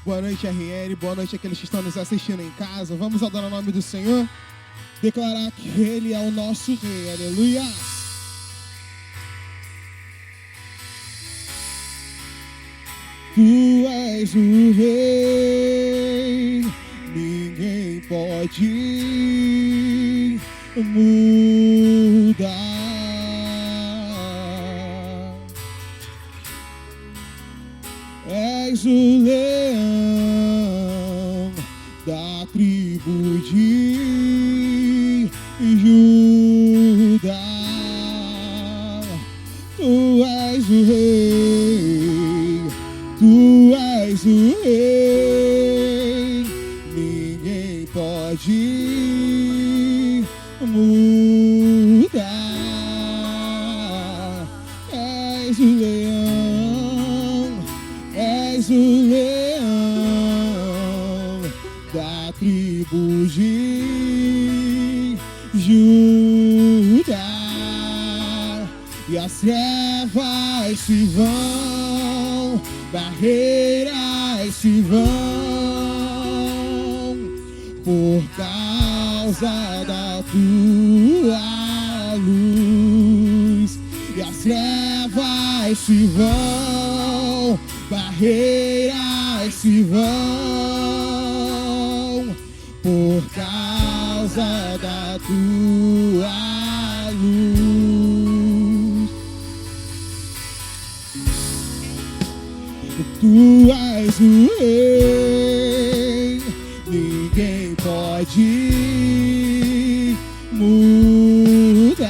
Boa noite, RN. Boa noite àqueles que estão nos assistindo em casa. Vamos adorar o nome do Senhor. Declarar que Ele é o nosso Rei. Aleluia. Tu és o Rei. Ninguém pode mudar. És o leão da tribo de Judá. Tu és o rei, tu és o rei. Ninguém pode mudar. És o leão, és o leão da tribo de Judá. E as trevas se vão, barreiras se vão, por causa da tua luz. E as trevas se vão, barreiras se vão, por causa da tua luz. Tu és o rei, ninguém pode mudar.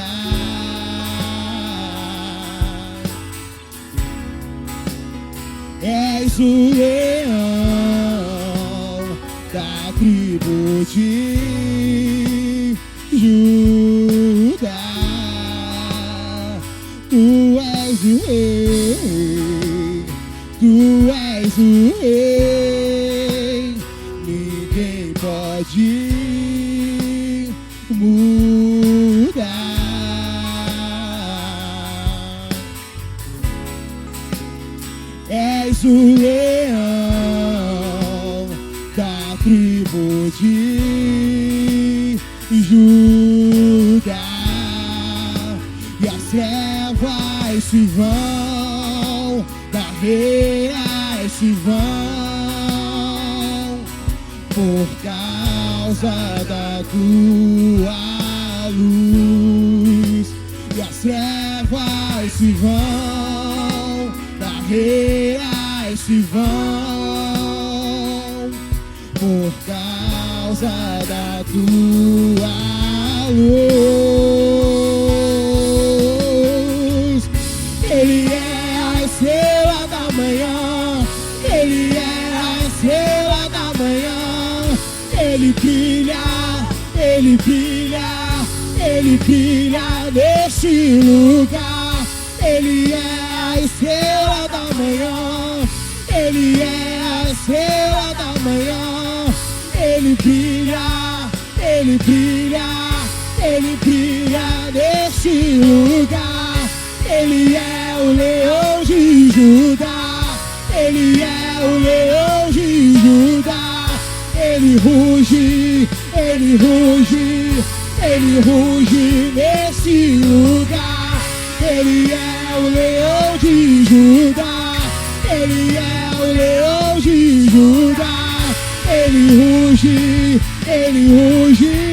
És o leão da tribo de Judá. Tu és o rei, tu és o rei. Ninguém pode mudar. És o leão da tribo de Judá. E as trevas se vão, barreiras se vão, por causa da tua luz. E as trevas se vão, barreiras se vão, por causa da tua luz. Ele é a estrela da manhã, Ele é a estrela da manhã. Ele brilha, Ele brilha, Ele brilha neste lugar. Ele é a estrela da manhã, Ele é a estrela da manhã. Ele brilha, Ele brilha, Ele brilha neste lugar. Ele é o leão de Judá, Ele é o leão de Judá. Ele ruge, Ele ruge, Ele ruge nesse lugar. Ele é o leão de Judá, Ele é o leão de Judá. Ele ruge, Ele ruge.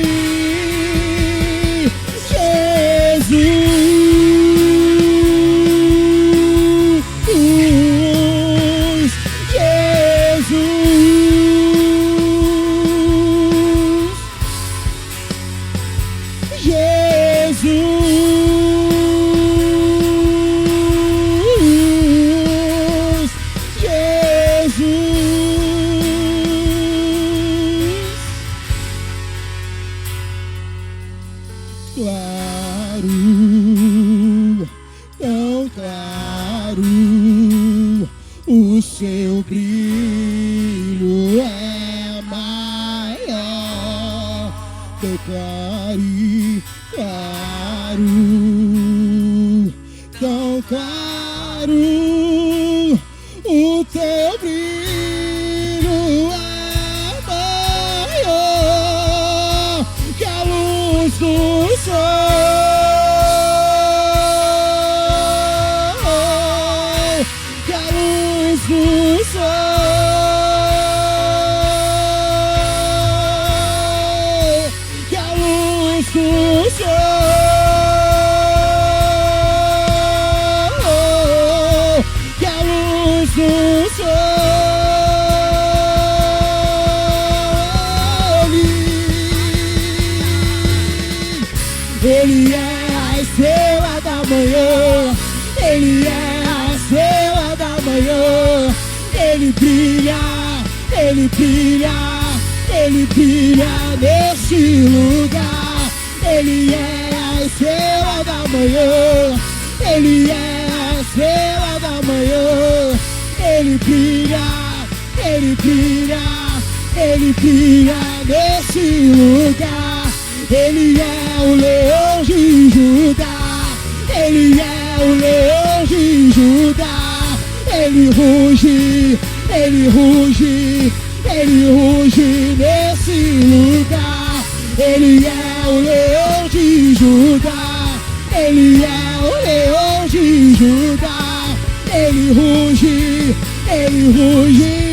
Claro, tão claro, o seu brilho é maior. Declare claro, tão claro, o teu brilho do sol, que a luz do sol, que a luz do sol, que a luz do sol. Ele é a estrela da manhã, Ele é a estrela da manhã. Ele brilha, Ele brilha, Ele brilha nesse lugar. Ele é a estrela da manhã, Ele é a estrela da manhã. Ele brilha, Ele brilha, Ele brilha nesse lugar. Ele é o leão de Judá, Ele é o leão de Judá. Ele ruge, Ele ruge, Ele ruge nesse lugar. Ele é o leão de Judá, Ele é o leão de Judá. Ele ruge, Ele ruge.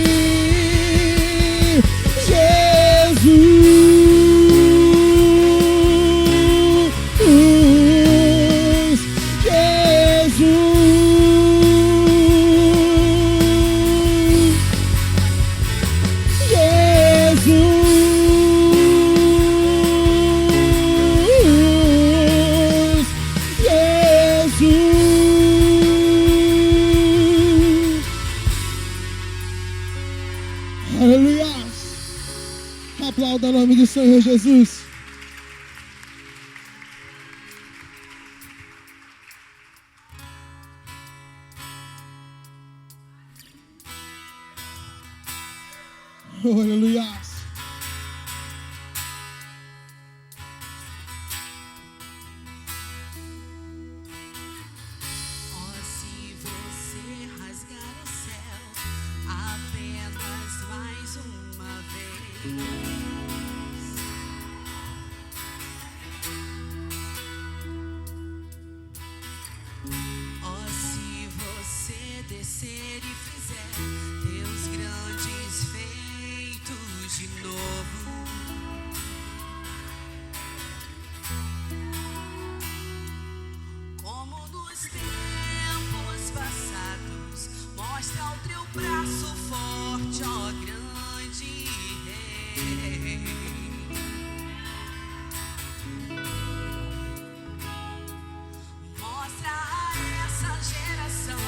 Jesus. Aleluia! Aplauda o nome do Senhor Jesus. Oh, aleluia! Descer e fizer teus grandes feitos de novo, como nos tempos passados, mostra o teu braço forte, ó grande Rei. Mostra a essa geração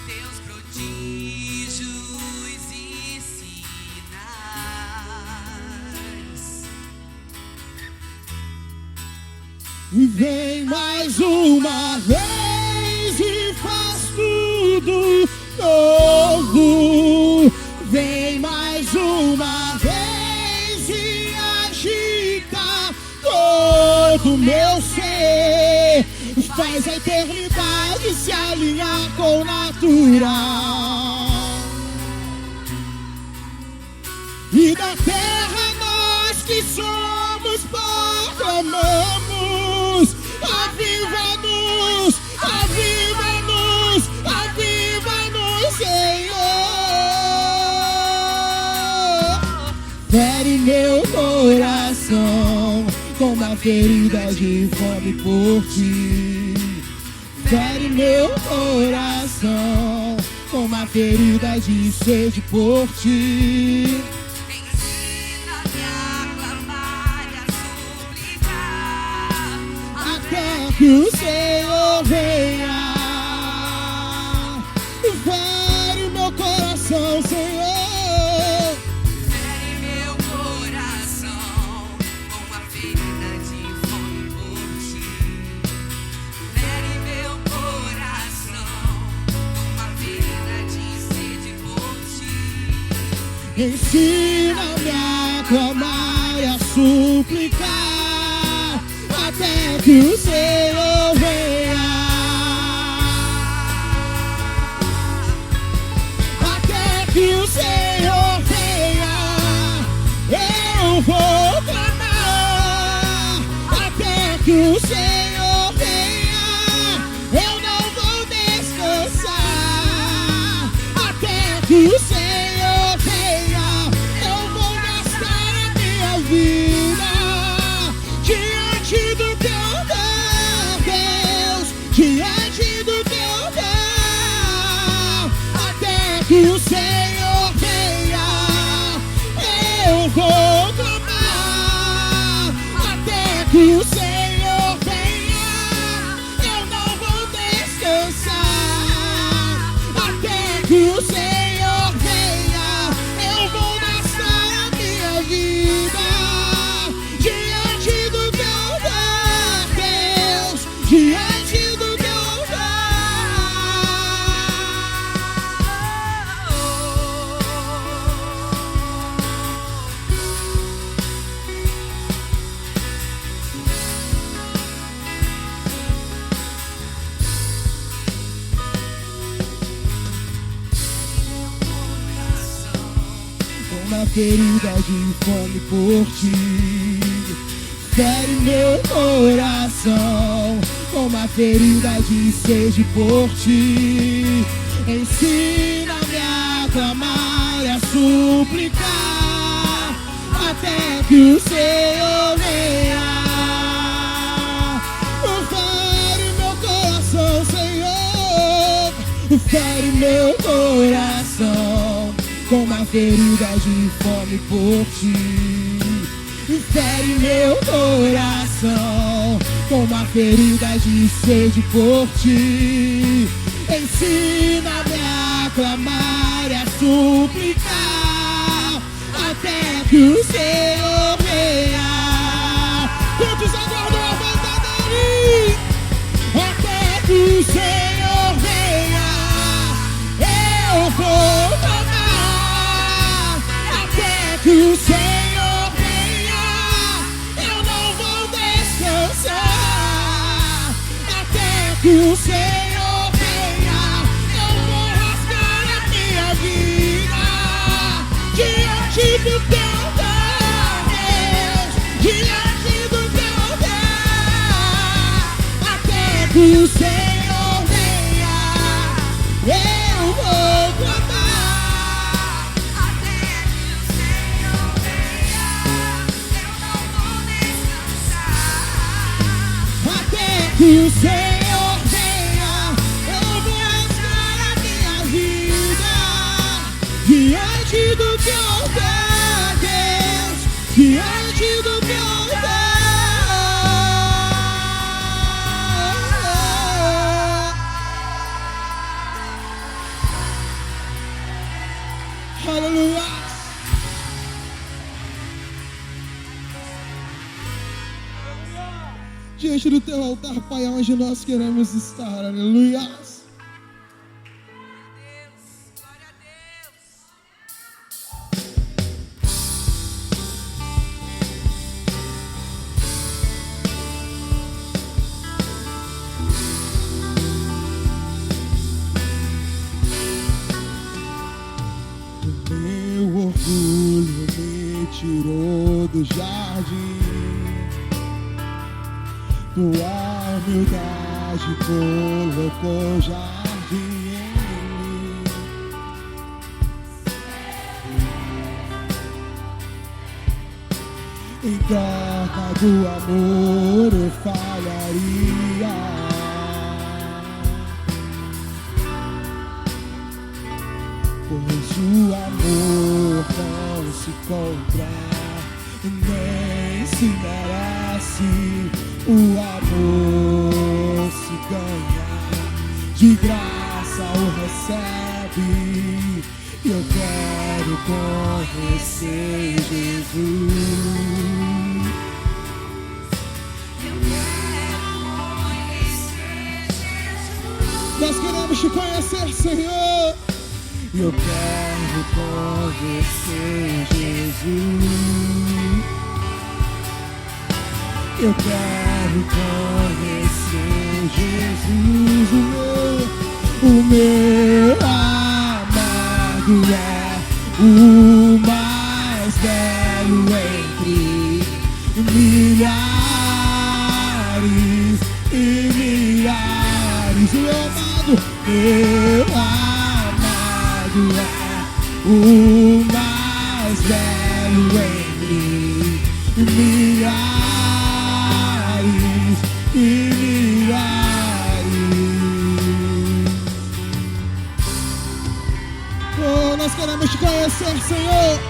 teus prodígios e sinais. E vem mais uma vez e faz tudo novo. Vem mais uma vez e agita todo meu ser. Faz a eternidade se alinhar com o natural. E da terra nós que somos proclamamos: aviva-nos, aviva-nos, aviva-nos, Senhor. Fere meu coração com uma ferida de fome por ti. Fere meu coração com uma ferida de sede por ti. Ensina-me a clamar e a suplicar, Até que o Senhor venha. Fere meu coração, Senhor. fere meu coração com uma ferida de fome por ti. Fere meu coração com uma ferida de sede por ti. Ensina-me a clamar e a suplicar, até que o Senhor venha. Até que o Senhor venha, eu vou clamar. ferida de fome por ti. Fere meu coração com uma ferida de sede por ti. Ensina-me a clamar e a suplicar até que o Senhor venha. Fere meu coração, Senhor, fere meu coração com uma ferida de fome por ti. Fere meu coração com uma ferida de sede por ti. Ensina-me a clamar e a suplicar até que o Senhor venha. Quantos aguardam a volta dele? Até que o Senhor venha, eu vou clamar. Até que o Senhor venha, eu não vou descansar. Até que o Senhor venha, eu vou rasgar a minha vida diante do teu Deus, diante do teu Deus. Até que o Senhor venha, eu vou clamar. Até que o Senhor venha, eu não vou descansar. Até que o Senhor venha, eu vou rasgar a minha vida diante do teu Deus, diante do teu Deus. Aleluia. Diante do teu altar, Pai, é onde nós queremos estar. Aleluia. Glória a Deus. Meu orgulho me tirou do jardim, tua humildade colocou jardim em mim. Em troca do amor eu falharia. Pois o amor não se compra, nem se merece. O amor se ganha, de graça o recebe. Eu quero conhecer Jesus. Eu quero conhecer Jesus. Nós queremos te conhecer, Senhor. Eu quero conhecer Jesus. Eu quero conhecer Jesus. O meu amado é o mais belo entre milhares e milhares. Meu amado é o mais belo entre milhares e milhares. Oh, nós queremos te conhecer, Senhor.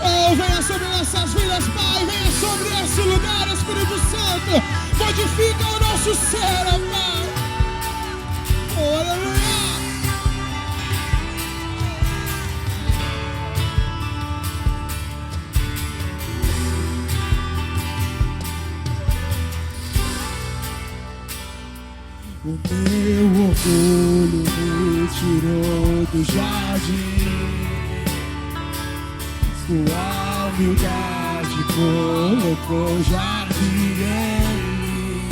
Oh, venha sobre nossas vidas, Pai. Venha sobre esse lugar, Espírito Santo. Modifica o nosso ser, ó Pai. Oh, aleluia. O meu orgulho me tirou do jardim, tua humildade colocou jardim em mim.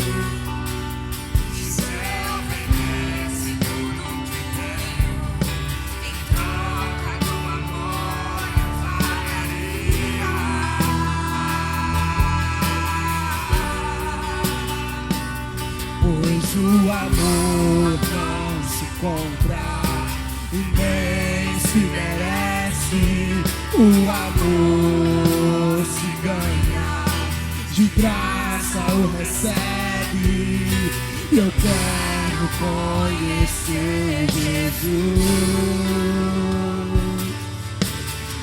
Se eu vendesse tudo que tenho, em troca do amor eu comprar e nem se merece. O amor se ganha, de graça o recebe. Eu quero conhecer Jesus.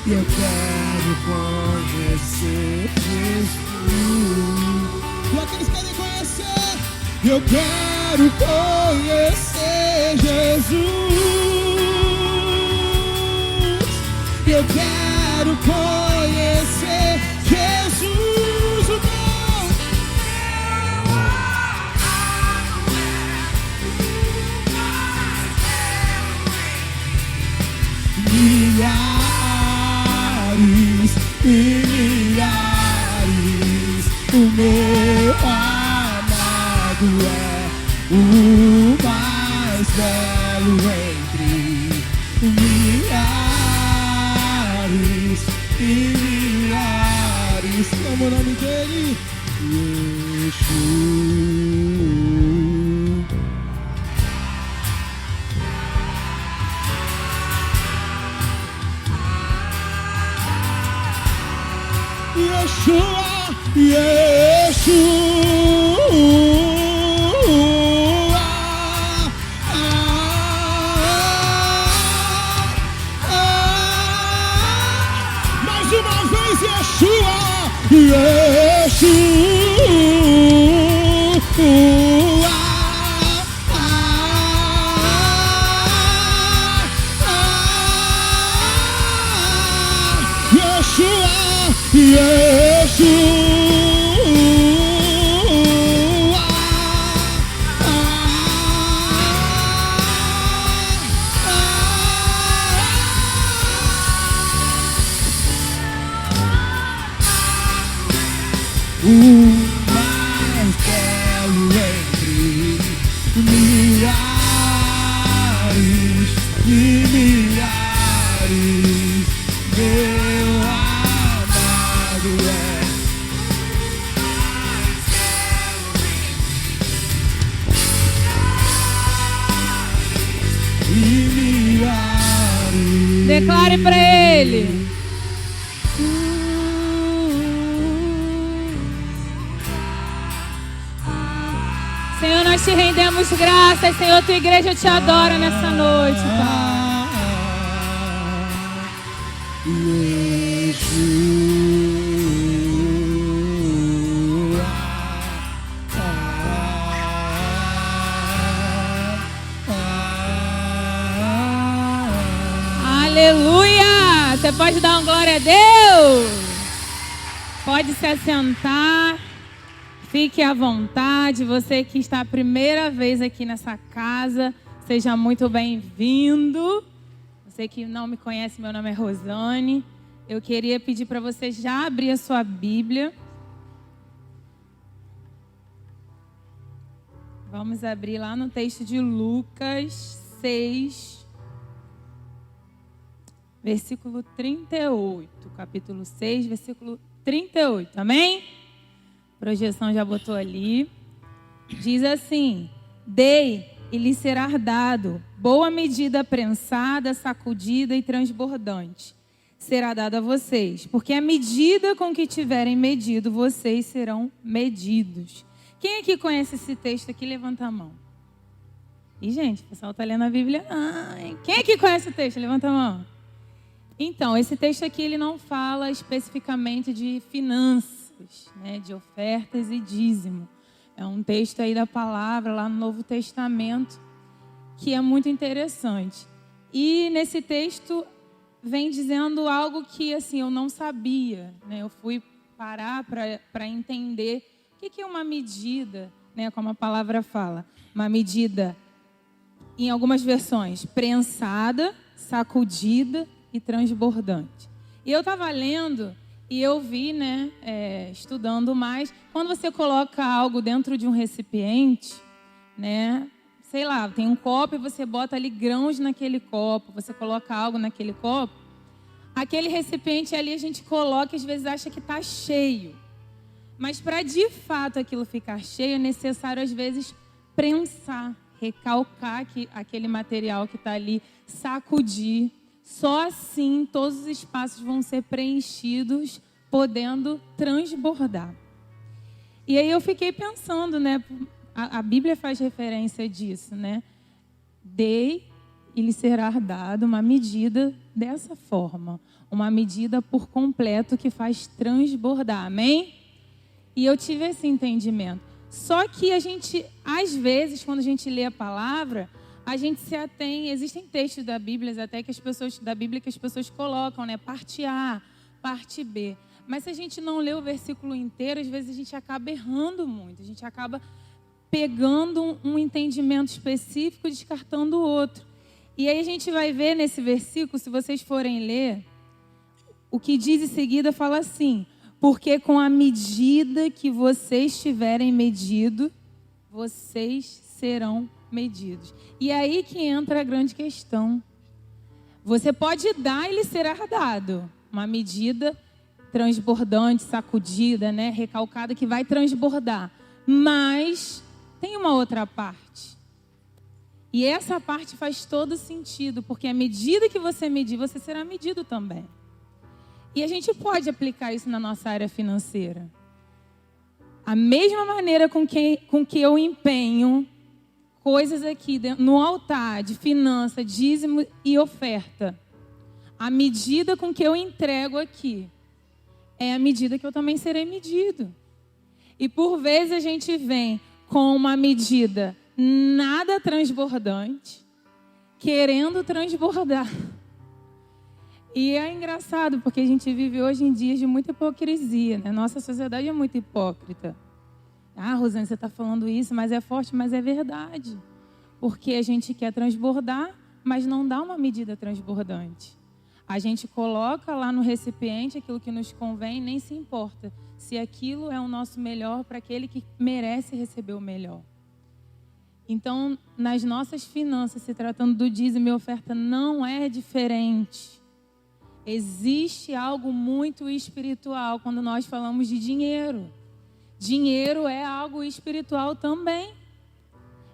Eu quero conhecer Jesus. E aqueles que querem conhecer, eu quero conhecer Jesus. Eu quero conhecer Jesus, o milhares e milhares, o meu amado é o mais belo entre milhares e milhares. Como o nome dele? Yeshua, Yeshua, mais uma vez, Yeshua, o mais belo entre milhares e milhares, meu amado é e milhares. Declare para ele. Senhor, nós te rendemos graças, Senhor, tua igreja te adora nessa noite, Pai. Aleluia! Você pode dar uma glória a Deus? Pode se assentar. Fique à vontade, você que está a primeira vez aqui nessa casa, seja muito bem-vindo. Você que não me conhece, meu nome é Rosane. Eu queria pedir para você já abrir a sua Bíblia. Vamos abrir lá no texto de Lucas 6, versículo 38. Capítulo 6, versículo 38, amém? Projeção já botou ali. Diz assim: dei e lhe será dado, boa medida prensada, sacudida e transbordante será dada a vocês, porque a medida com que tiverem medido, vocês serão medidos. Quem aqui conhece esse texto aqui, levanta a mão. E gente, o pessoal está lendo a Bíblia. Quem aqui conhece o texto? Levanta a mão. Então, esse texto aqui ele não fala especificamente de finanças, né, de ofertas e dízimo. É um texto aí da palavra lá no Novo Testamento que é muito interessante. E nesse texto vem dizendo algo que assim eu não sabia, né? Eu fui parar para entender o que é uma medida, né, como a palavra fala. Uma medida, em algumas versões, prensada, sacudida e transbordante. E eu estava lendo e eu vi, né, estudando mais, quando você coloca algo dentro de um recipiente, né, sei lá, tem um copo e você bota ali grãos naquele copo, você coloca algo naquele copo, aquele recipiente ali a gente coloca e às vezes acha que está cheio. Mas para de fato aquilo ficar cheio é necessário às vezes prensar, recalcar aquele material que está ali, sacudir. Só assim todos os espaços vão ser preenchidos, podendo transbordar. E aí eu fiquei pensando, né? A Bíblia faz referência disso, né? Dei e lhe será dado uma medida dessa forma. Uma medida por completo que faz transbordar. Amém? E eu tive esse entendimento. Só que a gente, às vezes, quando a gente lê a palavra, a gente se atém. Existem textos da Bíblia, até que as pessoas colocam, né? Parte A, parte B. Mas se a gente não lê o versículo inteiro, às vezes a gente acaba errando muito. A gente acaba pegando um entendimento específico e descartando o outro. E aí a gente vai ver nesse versículo, se vocês forem ler, o que diz em seguida fala assim: porque com a medida que vocês tiverem medido, vocês serão medidos. E é aí que entra a grande questão. Você pode dar e lhe será dado. Uma medida transbordante, sacudida, né? Recalcada, que vai transbordar. Mas tem uma outra parte. E essa parte faz todo sentido, porque à medida que você medir, você será medido também. E a gente pode aplicar isso na nossa área financeira. A mesma maneira com que eu empenho coisas aqui no altar de finança, dízimo e oferta, a medida com que eu entrego aqui é a medida que eu também serei medido. E por vezes a gente vem com uma medida nada transbordante, querendo transbordar. E é engraçado, porque a gente vive hoje em dias de muita hipocrisia, né? Nossa sociedade é muito hipócrita. Ah, Rosane, você está falando isso, mas é forte, mas é verdade. Porque a gente quer transbordar, mas não dá uma medida transbordante. A gente coloca lá no recipiente aquilo que nos convém, nem se importa se aquilo é o nosso melhor para aquele que merece receber o melhor. Então, nas nossas finanças, se tratando do dízimo e oferta, não é diferente. Existe algo muito espiritual quando nós falamos de dinheiro. Dinheiro é algo espiritual também.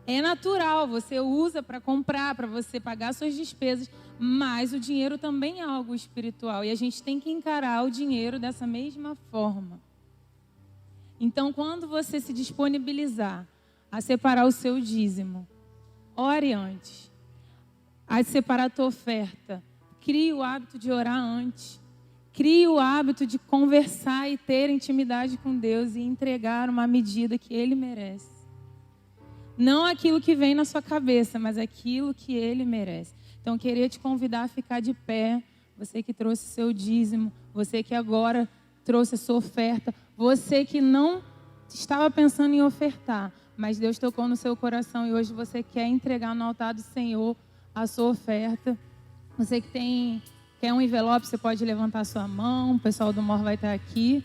É natural, você usa para comprar, para você pagar suas despesas, mas o dinheiro também é algo espiritual e a gente tem que encarar o dinheiro dessa mesma forma. Então, quando você se disponibilizar a separar o seu dízimo, ore antes. A separar a tua oferta, crie o hábito de orar antes. Crie o hábito de conversar e ter intimidade com Deus e entregar uma medida que Ele merece. Não aquilo que vem na sua cabeça, mas aquilo que Ele merece. Então, eu queria te convidar a ficar de pé. Você que trouxe seu dízimo, você que agora trouxe a sua oferta, você que não estava pensando em ofertar, mas Deus tocou no seu coração e hoje você quer entregar no altar do Senhor a sua oferta. Você que quer um envelope, você pode levantar a sua mão, o pessoal do MOR vai estar aqui,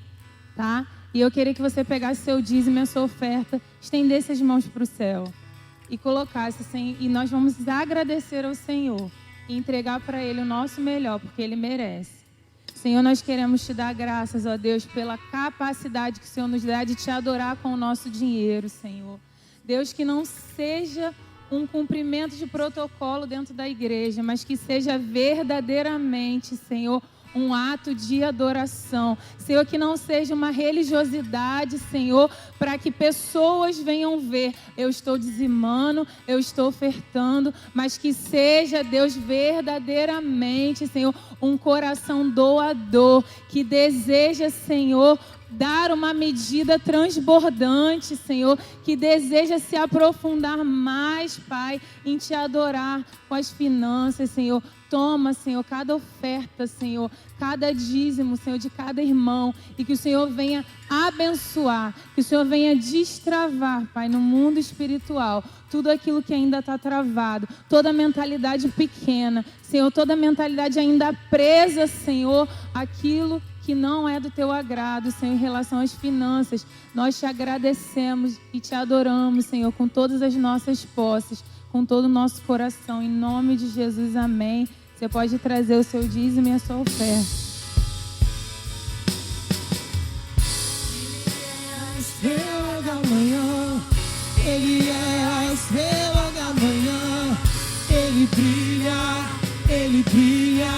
tá? E eu queria que você pegasse seu dízimo e a sua oferta, estendesse as mãos para o céu e colocasse, e nós vamos agradecer ao Senhor e entregar para Ele o nosso melhor, porque Ele merece. Senhor, nós queremos te dar graças, ó Deus, pela capacidade que o Senhor nos dá de te adorar com o nosso dinheiro, Senhor. Deus, que não seja um cumprimento de protocolo dentro da igreja, mas que seja verdadeiramente, Senhor, um ato de adoração. Senhor, que não seja uma religiosidade, Senhor, para que pessoas venham ver. Eu estou dizimando, eu estou ofertando, mas que seja, Deus, verdadeiramente, Senhor, um coração doador, que deseja, Senhor, dar uma medida transbordante, Senhor, que deseja se aprofundar mais, Pai, em te adorar com as finanças, Senhor. Toma, Senhor, cada oferta, Senhor, cada dízimo, Senhor, de cada irmão, e que o Senhor venha abençoar, que o Senhor venha destravar, Pai, no mundo espiritual, tudo aquilo que ainda está travado, toda mentalidade pequena, Senhor, toda mentalidade ainda presa, Senhor, aquilo que não é do teu agrado, Senhor, em relação às finanças. Nós te agradecemos e te adoramos, Senhor, com todas as nossas posses, com todo o nosso coração. Em nome de Jesus, amém. Você pode trazer o seu dízimo e a sua oferta. Estrela da manhã, Ele é a estrela da manhã. Ele brilha, Ele brilha,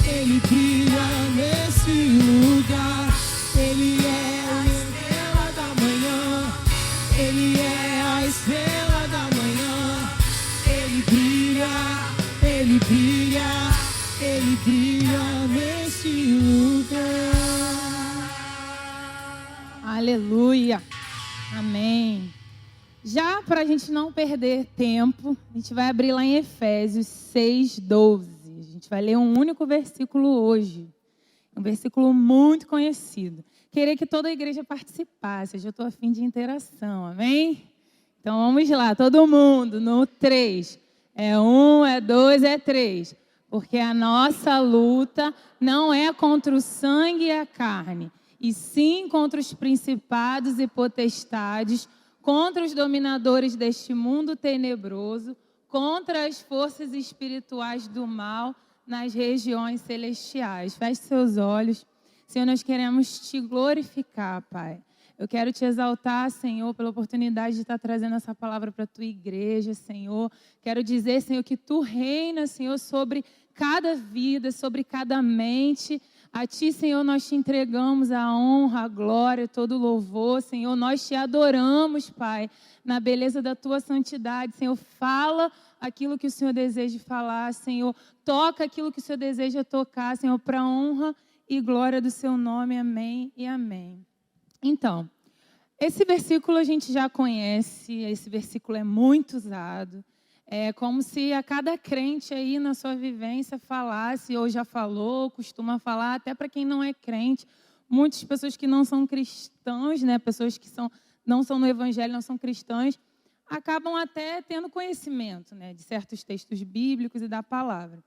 Ele brilha nesse lugar. Ele é a estrela da manhã, Ele é a estrela da manhã. Ele brilha, Ele brilha, Ele brilha nesse lugar. Aleluia. Amém. Já para a gente não perder tempo, a gente vai abrir lá em Efésios 6:12. A gente vai ler um único versículo hoje. Um versículo muito conhecido. Queria que toda a igreja participasse. Hoje eu estou a fim de interação, amém? Então vamos lá, todo mundo, no 3. É 1, é 2, é 3. Porque a nossa luta não é contra o sangue e a carne, e sim contra os principados e potestades, contra os dominadores deste mundo tenebroso, contra as forças espirituais do mal nas regiões celestiais. Feche seus olhos. Senhor, nós queremos te glorificar, Pai. Eu quero te exaltar, Senhor, pela oportunidade de estar trazendo essa palavra para a tua igreja, Senhor. Quero dizer, Senhor, que tu reinas, Senhor, sobre cada vida, sobre cada mente. A ti, Senhor, nós te entregamos a honra, a glória, todo o louvor. Senhor, nós te adoramos, Pai, na beleza da tua santidade. Senhor, fala aquilo que o Senhor deseja falar, Senhor. Toca aquilo que o Senhor deseja tocar, Senhor, para a honra e glória do seu nome. Amém e amém. Então, esse versículo a gente já conhece, esse versículo é muito usado. É como se a cada crente aí na sua vivência falasse, ou já falou, costuma falar, até para quem não é crente. Muitas pessoas que não são cristãos, né, pessoas que não são no evangelho, não são cristãs, acabam até tendo conhecimento, né, de certos textos bíblicos e da palavra.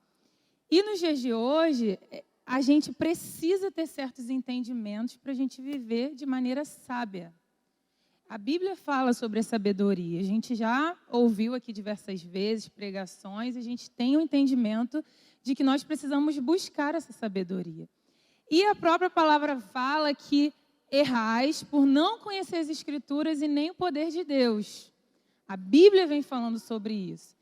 E nos dias de hoje, a gente precisa ter certos entendimentos para a gente viver de maneira sábia. A Bíblia fala sobre a sabedoria. A gente já ouviu aqui diversas vezes pregações, a gente tem o entendimento de que nós precisamos buscar essa sabedoria. E a própria palavra fala que errais por não conhecer as Escrituras e nem o poder de Deus. A Bíblia vem falando sobre isso.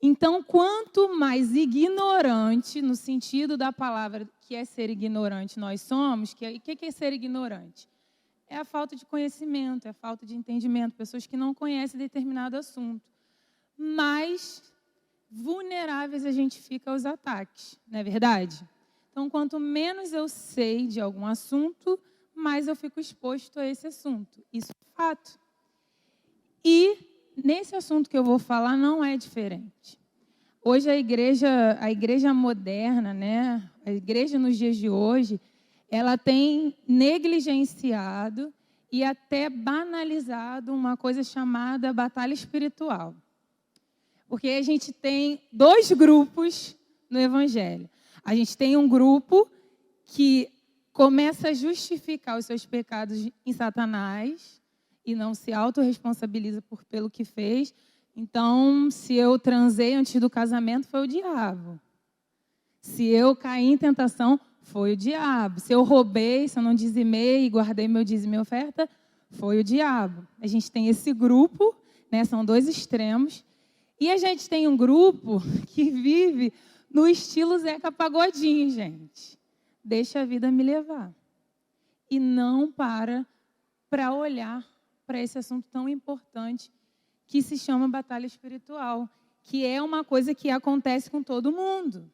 Então, quanto mais ignorante, no sentido da palavra que é ser ignorante, nós somos, o que é ser ignorante? É a falta de conhecimento, é a falta de entendimento, pessoas que não conhecem determinado assunto. Mais vulneráveis a gente fica aos ataques, não é verdade? Então, quanto menos eu sei de algum assunto, mais eu fico exposto a esse assunto. Isso é fato. E nesse assunto que eu vou falar não é diferente. Hoje a igreja moderna, né? A igreja nos dias de hoje, ela tem negligenciado e até banalizado uma coisa chamada batalha espiritual. Porque a gente tem dois grupos no Evangelho. A gente tem um grupo que começa a justificar os seus pecados em Satanás e não se autorresponsabiliza pelo que fez. Então, se eu transei antes do casamento, foi o diabo. Se eu caí em tentação, foi o diabo. Se eu roubei, se eu não dizimei e guardei meu dízimo e oferta, foi o diabo. A gente tem esse grupo, né, são dois extremos. E a gente tem um grupo que vive no estilo Zeca Pagodinho, gente. Deixa a vida me levar. E não para olhar para esse assunto tão importante que se chama batalha espiritual, que é uma coisa que acontece com todo mundo.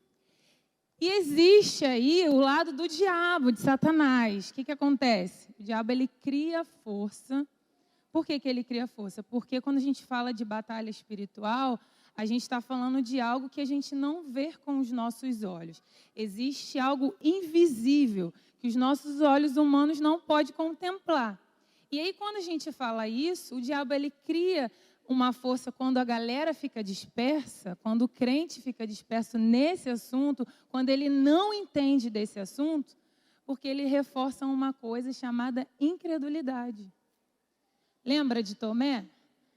E existe aí o lado do diabo, de Satanás. O que acontece? O diabo, ele cria força. Por que ele cria força? Porque quando a gente fala de batalha espiritual, a gente está falando de algo que a gente não vê com os nossos olhos. Existe algo invisível que os nossos olhos humanos não podem contemplar. E aí, quando a gente fala isso, o diabo, ele cria uma força quando a galera fica dispersa, quando o crente fica disperso nesse assunto, quando ele não entende desse assunto, porque ele reforça uma coisa chamada incredulidade. Lembra de Tomé?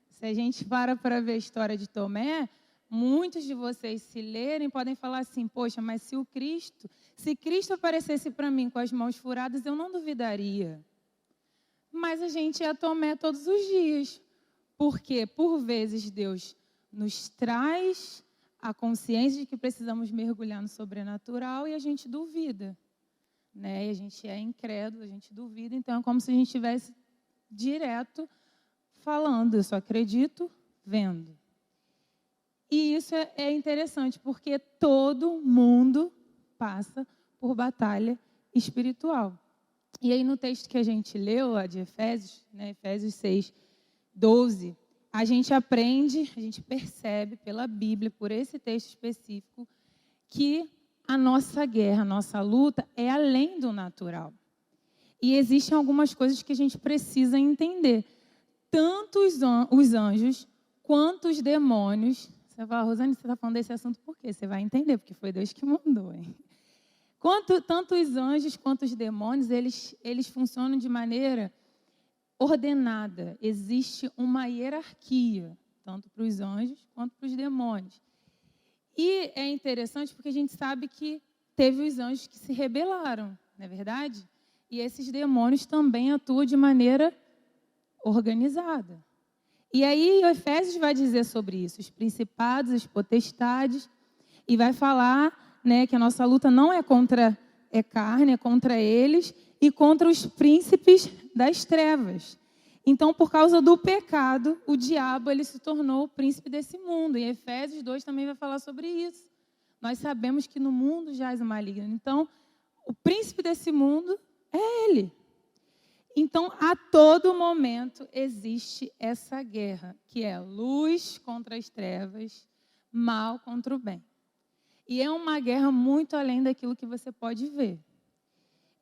Se a gente para ver a história de Tomé, muitos de vocês, se lerem, podem falar assim, poxa, mas se Cristo aparecesse para mim com as mãos furadas, eu não duvidaria. Mas a gente é Tomé todos os dias. Porque, por vezes, Deus nos traz a consciência de que precisamos mergulhar no sobrenatural e a gente duvida, né? E a gente é incrédulo, a gente duvida, então é como se a gente estivesse direto falando, eu só acredito vendo. E isso é interessante, porque todo mundo passa por batalha espiritual. E aí no texto que a gente leu, lá de Efésios, né, Efésios 6, 12, a gente aprende, a gente percebe pela Bíblia, por esse texto específico, que a nossa guerra, a nossa luta é além do natural. E existem algumas coisas que a gente precisa entender. Tanto os anjos quanto os demônios. Você vai falar, Rosane, você está falando desse assunto por quê? Você vai entender, porque foi Deus que mandou, hein? Tanto os anjos quanto os demônios, eles funcionam de maneira ordenada. Existe uma hierarquia, tanto para os anjos quanto para os demônios. E é interessante porque a gente sabe que teve os anjos que se rebelaram, não é verdade? E esses demônios também atuam de maneira organizada. E aí o Efésios vai dizer sobre isso, os principados, as potestades, e vai falar, né, que a nossa luta não é contra carne, é contra eles e contra os príncipes das trevas. Então, por causa do pecado, o diabo ele se tornou o príncipe desse mundo. E Efésios 2 também vai falar sobre isso. Nós sabemos que no mundo jaz o maligno. Então, o príncipe desse mundo é ele. Então, a todo momento existe essa guerra, que é luz contra as trevas, mal contra o bem. E é uma guerra muito além daquilo que você pode ver.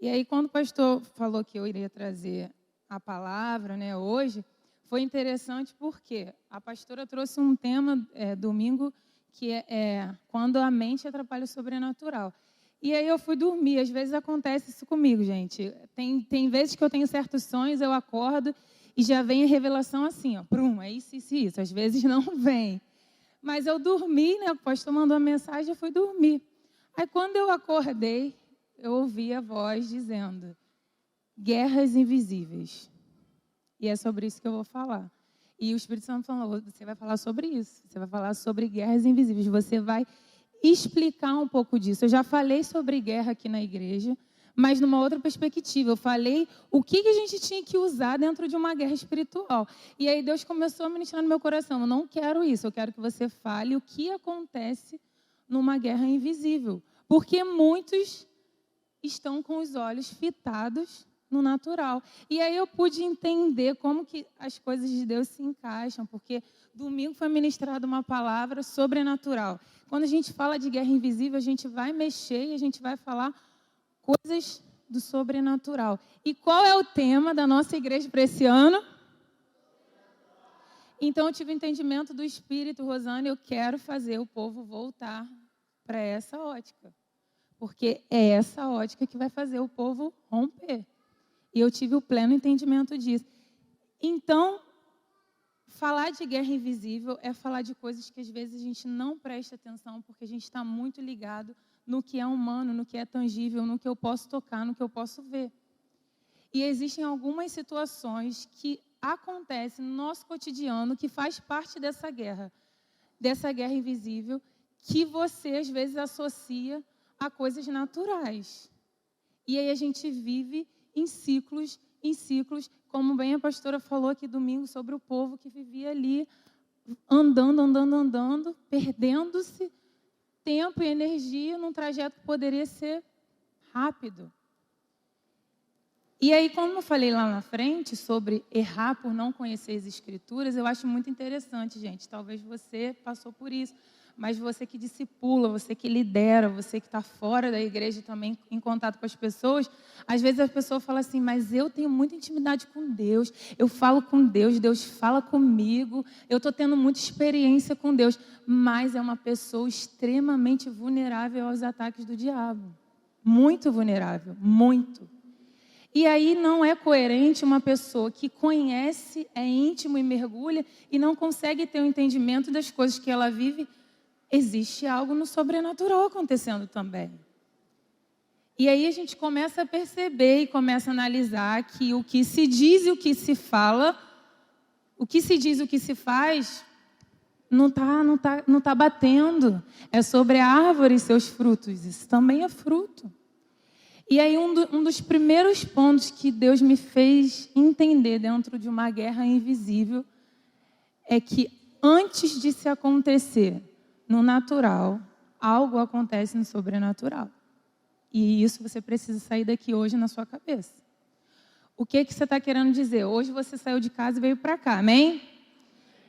E aí, quando o pastor falou que eu iria trazer a palavra, né, hoje, foi interessante porque a pastora trouxe um tema domingo que é quando a mente atrapalha o sobrenatural. E aí eu fui dormir. Às vezes acontece isso comigo, gente. Tem vezes que eu tenho certos sonhos, eu acordo e já vem a revelação assim, ó, prum, é isso, isso, isso. Às vezes não vem. Mas eu dormi, né? O pastor mandou uma mensagem, eu fui dormir. Aí quando eu acordei, eu ouvi a voz dizendo: guerras invisíveis. E é sobre isso que eu vou falar. E o Espírito Santo falou: você vai falar sobre isso. Você vai falar sobre guerras invisíveis. Você vai explicar um pouco disso. Eu já falei sobre guerra aqui na igreja, mas numa outra perspectiva. Eu falei o que a gente tinha que usar dentro de uma guerra espiritual. E aí Deus começou a ministrar no meu coração: eu não quero isso, eu quero que você fale o que acontece numa guerra invisível. Porque muitos estão com os olhos fitados no natural. E aí eu pude entender como que as coisas de Deus se encaixam, porque domingo foi ministrada uma palavra sobrenatural. Quando a gente fala de guerra invisível, a gente vai mexer e a gente vai falar coisas do sobrenatural. E qual é o tema da nossa igreja para esse ano? Então eu tive o entendimento do Espírito, Rosane, eu quero fazer o povo voltar para essa ótica. Porque é essa ótica que vai fazer o povo romper. E eu tive o pleno entendimento disso. Então, falar de guerra invisível é falar de coisas que às vezes a gente não presta atenção, porque a gente está muito ligado no que é humano, no que é tangível, no que eu posso tocar, no que eu posso ver. E existem algumas situações que acontecem no nosso cotidiano, que faz parte dessa guerra invisível, que você às vezes associa a coisas naturais. E aí a gente vive em ciclos, como bem a pastora falou aqui domingo sobre o povo que vivia ali, andando, perdendo-se tempo e energia num trajeto que poderia ser rápido. E aí, como eu falei lá na frente sobre errar por não conhecer as Escrituras, eu acho muito interessante, gente. Talvez você passou por isso, mas você que discipula, você que lidera, você que está fora da igreja também em contato com as pessoas, às vezes a pessoa fala assim: mas eu tenho muita intimidade com Deus, eu falo com Deus, Deus fala comigo, eu estou tendo muita experiência com Deus, mas é uma pessoa extremamente vulnerável aos ataques do diabo. Muito vulnerável, muito. E aí não é coerente uma pessoa que conhece, é íntimo e mergulha e não consegue ter o entendimento das coisas que ela vive. Existe algo no sobrenatural acontecendo também. E aí a gente começa a perceber e começa a analisar que o que se diz e o que se fala, o que se diz e o que se faz, não tá batendo. É sobre a árvore e seus frutos. Isso também é fruto. E aí um dos primeiros pontos que Deus me fez entender dentro de uma guerra invisível é que antes de se acontecer no natural, algo acontece no sobrenatural. E isso você precisa sair daqui hoje na sua cabeça. O que você está querendo dizer? Hoje você saiu de casa e veio para cá, amém?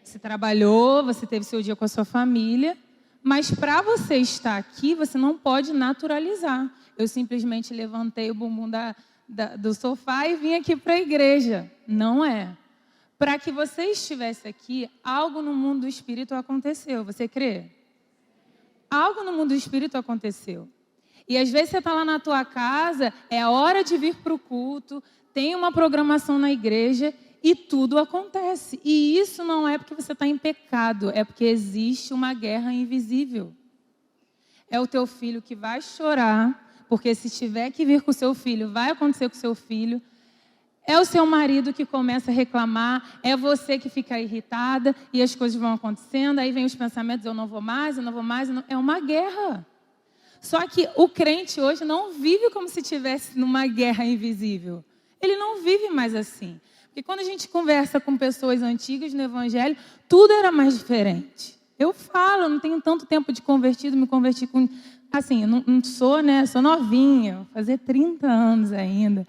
Você trabalhou, você teve seu dia com a sua família, mas para você estar aqui, você não pode naturalizar. Eu simplesmente levantei o bumbum do sofá e vim aqui para a igreja. Não é. Para que você estivesse aqui, algo no mundo do espírito aconteceu. Você crê? Algo no mundo do espírito aconteceu. E às vezes você está lá na tua casa, é hora de vir para o culto, tem uma programação na igreja e tudo acontece. E isso não é porque você está em pecado, é porque existe uma guerra invisível. É o teu filho que vai chorar, porque se tiver que vir com o seu filho, vai acontecer com o seu filho. É o seu marido que começa a reclamar, é você que fica irritada e as coisas vão acontecendo, aí vem os pensamentos, eu não vou mais. É uma guerra. Só que o crente hoje não vive como se estivesse numa guerra invisível. Ele não vive mais assim. Porque quando a gente conversa com pessoas antigas no Evangelho, tudo era mais diferente. Eu falo, eu não tenho tanto tempo de convertido, me converti com... Assim, eu não sou, né? Sou novinha, vou fazer 30 anos ainda.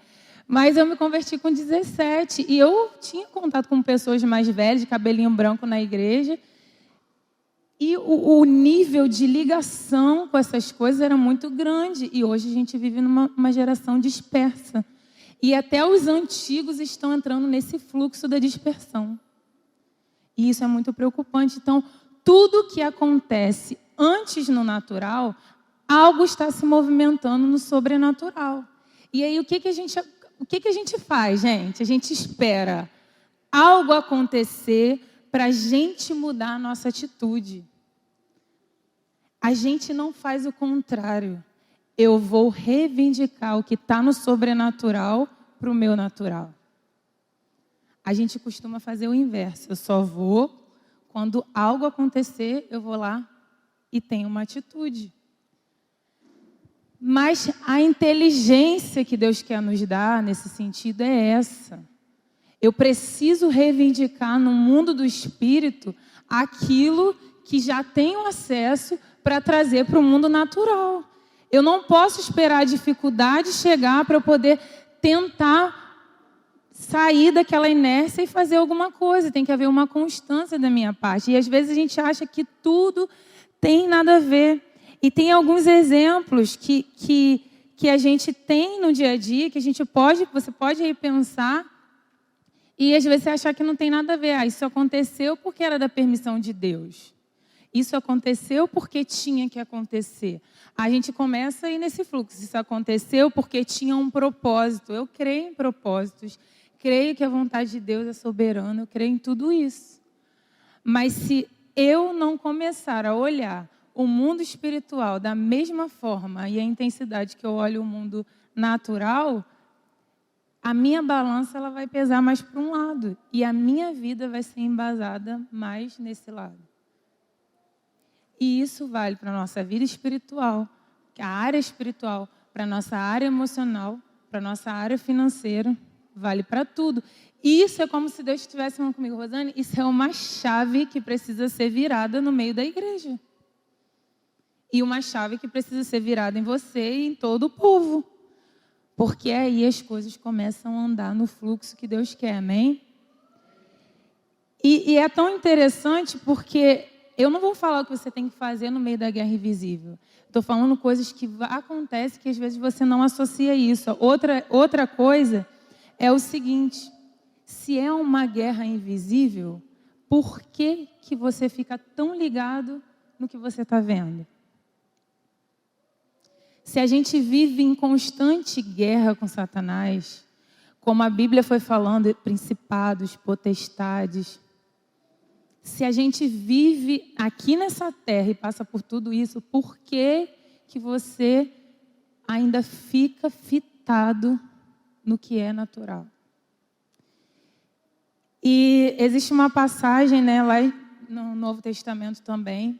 Mas eu me converti com 17. E eu tinha contato com pessoas mais velhas, de cabelinho branco na igreja. E o nível de ligação com essas coisas era muito grande. E hoje a gente vive numa geração dispersa. E até os antigos estão entrando nesse fluxo da dispersão. E isso é muito preocupante. Então, tudo que acontece antes no natural, algo está se movimentando no sobrenatural. E aí, o que a gente faz, gente? A gente espera algo acontecer para a gente mudar a nossa atitude. A gente não faz o contrário. Eu vou reivindicar o que está no sobrenatural para o meu natural. A gente costuma fazer o inverso. Eu só vou, quando algo acontecer, eu vou lá e tenho uma atitude. Mas a inteligência que Deus quer nos dar nesse sentido é essa. Eu preciso reivindicar no mundo do espírito aquilo que já tenho acesso para trazer para o mundo natural. Eu não posso esperar a dificuldade chegar para eu poder tentar sair daquela inércia e fazer alguma coisa. Tem que haver uma constância da minha parte. E às vezes a gente acha que tudo tem nada a ver. E tem alguns exemplos que a gente tem no dia a dia, que você pode repensar, e às vezes você achar que não tem nada a ver. Ah, isso aconteceu porque era da permissão de Deus. Isso aconteceu porque tinha que acontecer. A gente começa a ir nesse fluxo. Isso aconteceu porque tinha um propósito. Eu creio em propósitos. Creio que a vontade de Deus é soberana. Eu creio em tudo isso. Mas se eu não começar a olhar o mundo espiritual da mesma forma e a intensidade que eu olho o mundo natural, a minha balança ela vai pesar mais para um lado. E a minha vida vai ser embasada mais nesse lado. E isso vale para a nossa vida espiritual, a área espiritual, para a nossa área emocional, para a nossa área financeira, vale para tudo. E isso é como se Deus estivesse falando comigo, Rosane, isso é uma chave que precisa ser virada no meio da igreja. E uma chave que precisa ser virada em você e em todo o povo. Porque aí as coisas começam a andar no fluxo que Deus quer, amém? E é tão interessante porque eu não vou falar o que você tem que fazer no meio da guerra invisível. Estou falando coisas que acontecem que às vezes você não associa isso. Outra coisa é o seguinte, se é uma guerra invisível, por que você fica tão ligado no que você está vendo? Se a gente vive em constante guerra com Satanás, como a Bíblia foi falando, principados, potestades, se a gente vive aqui nessa terra e passa por tudo isso, por que você ainda fica fitado no que é natural? E existe uma passagem, né, lá no Novo Testamento também.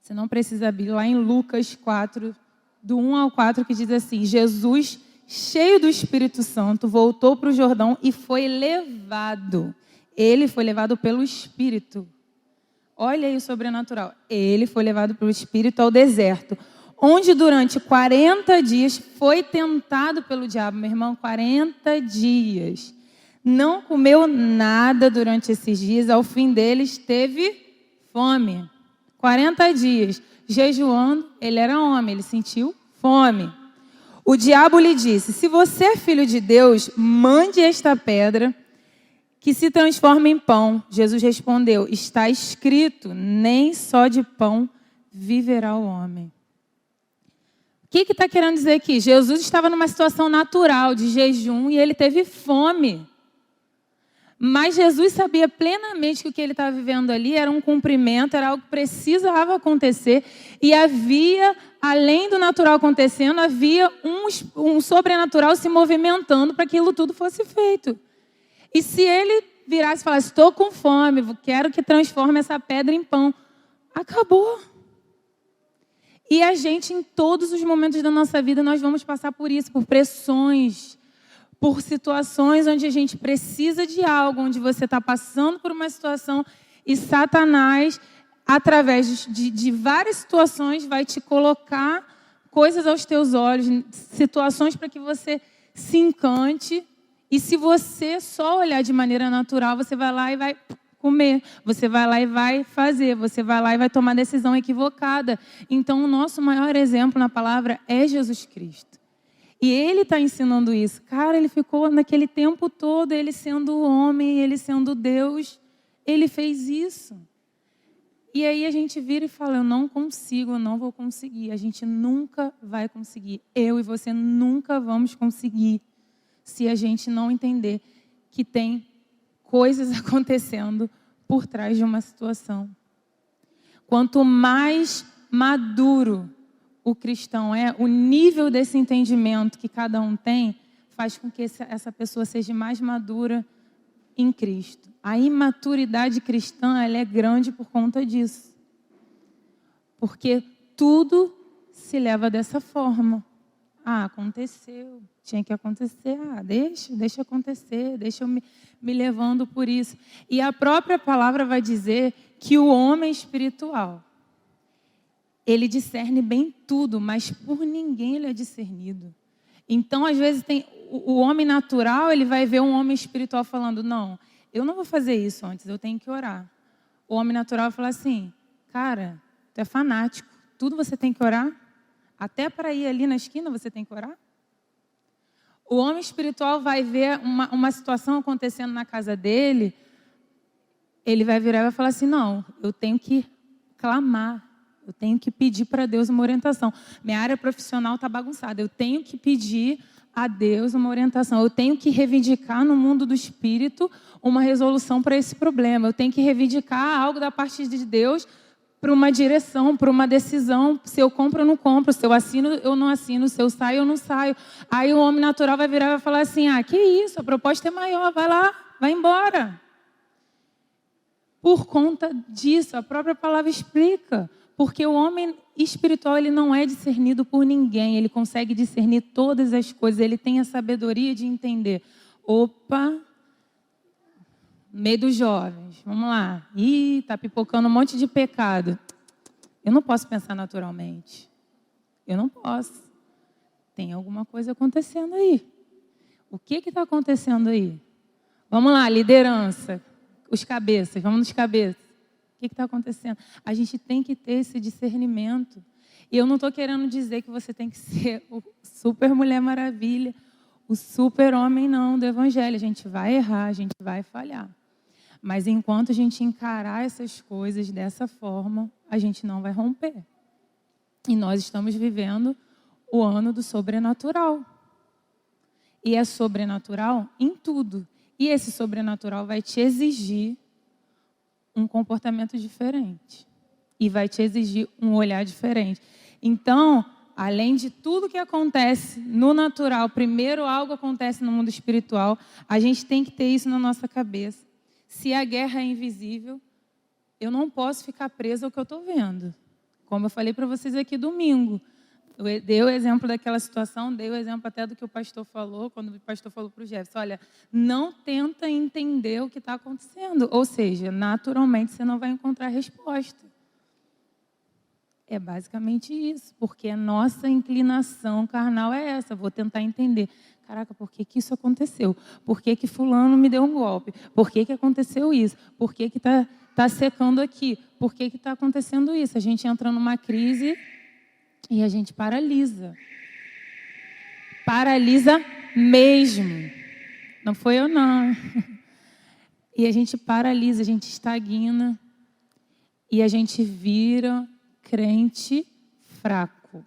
Você não precisa abrir. Lá em Lucas 4, do 1 ao 4, que diz assim: Jesus, cheio do Espírito Santo, voltou para o Jordão e foi levado. Ele foi levado pelo Espírito. Olha aí o sobrenatural. Ele foi levado pelo Espírito ao deserto, onde durante 40 dias foi tentado pelo diabo. Meu irmão, 40 dias. Não comeu nada durante esses dias. Ao fim deles, teve fome. 40 dias. Jejuando, ele era homem, ele sentiu fome. O diabo lhe disse: se você é filho de Deus, mande esta pedra que se transforme em pão. Jesus respondeu: está escrito, nem só de pão viverá o homem. O que está querendo dizer aqui? Jesus estava numa situação natural de jejum e ele teve fome. Mas Jesus sabia plenamente que o que ele estava vivendo ali era um cumprimento, era algo que precisava acontecer. E havia, além do natural acontecendo, havia um sobrenatural se movimentando para que aquilo tudo fosse feito. E se ele virasse e falasse: estou com fome, quero que transforme essa pedra em pão, acabou. E a gente, em todos os momentos da nossa vida, nós vamos passar por isso, por pressões, por situações onde a gente precisa de algo, onde você está passando por uma situação e Satanás, através de várias situações, vai te colocar coisas aos teus olhos, situações para que você se encante. E se você só olhar de maneira natural, você vai lá e vai comer. Você vai lá e vai fazer. Você vai lá e vai tomar decisão equivocada. Então, o nosso maior exemplo na palavra é Jesus Cristo. E ele está ensinando isso. Cara, ele ficou naquele tempo todo, ele sendo homem, ele sendo Deus, ele fez isso. E aí a gente vira e fala: eu não consigo, eu não vou conseguir. A gente nunca vai conseguir. Eu e você nunca vamos conseguir, se a gente não entender que tem coisas acontecendo por trás de uma situação. Quanto mais maduro o cristão é, o nível desse entendimento que cada um tem, faz com que essa pessoa seja mais madura em Cristo. A imaturidade cristã, ela é grande por conta disso. Porque tudo se leva dessa forma. Ah, aconteceu, tinha que acontecer. Ah, deixa acontecer, deixa eu me levando por isso. E a própria palavra vai dizer que o homem espiritual, ele discerne bem tudo, mas por ninguém ele é discernido. Então, às vezes, o homem natural, ele vai ver um homem espiritual falando: não, eu não vou fazer isso antes, eu tenho que orar. O homem natural vai falar assim: cara, tu é fanático, tudo você tem que orar? Até para ir ali na esquina você tem que orar? O homem espiritual vai ver uma situação acontecendo na casa dele, ele vai virar e vai falar assim: não, eu tenho que clamar, eu tenho que pedir para Deus uma orientação. Minha área profissional está bagunçada, eu tenho que pedir a Deus uma orientação. Eu tenho que reivindicar no mundo do espírito uma resolução para esse problema. Eu tenho que reivindicar algo da parte de Deus para uma direção, para uma decisão, se eu compro ou não compro, se eu assino ou não assino, se eu saio ou não saio. Aí o homem natural vai virar e vai falar assim: ah, que isso, a proposta é maior, vai lá, vai embora. Por conta disso, a própria palavra explica. Porque o homem espiritual, ele não é discernido por ninguém, ele consegue discernir todas as coisas, ele tem a sabedoria de entender. Opa, meio dos jovens, vamos lá. Ih, está pipocando um monte de pecado. Eu não posso pensar naturalmente. Eu não posso. Tem alguma coisa acontecendo aí. O que está acontecendo aí? Vamos lá, liderança. Os cabeças, vamos nos cabeças. O que está acontecendo? A gente tem que ter esse discernimento. E eu não estou querendo dizer que você tem que ser o super Mulher Maravilha, o super homem, não, do Evangelho. A gente vai errar, a gente vai falhar. Mas enquanto a gente encarar essas coisas dessa forma, a gente não vai romper. E nós estamos vivendo o ano do sobrenatural. E é sobrenatural em tudo. E esse sobrenatural vai te exigir um comportamento diferente. E vai te exigir um olhar diferente. Então, além de tudo que acontece no natural, primeiro algo acontece no mundo espiritual, a gente tem que ter isso na nossa cabeça. Se a guerra é invisível, eu não posso ficar presa ao que eu estou vendo. Como eu falei para vocês aqui domingo. Eu dei o exemplo daquela situação, dei o exemplo até do que o pastor falou, quando o pastor falou para o Jefferson, olha, não tenta entender o que está acontecendo. Ou seja, naturalmente você não vai encontrar resposta. É basicamente isso, porque a nossa inclinação carnal é essa. Vou tentar entender. Caraca, por que isso aconteceu? Por que fulano me deu um golpe? Por que aconteceu isso? Por que tá secando aqui? Por que está acontecendo isso? A gente entra numa crise e a gente paralisa. Paralisa mesmo. Não foi eu, não. E a gente paralisa, a gente estagna. E a gente vira crente fraco.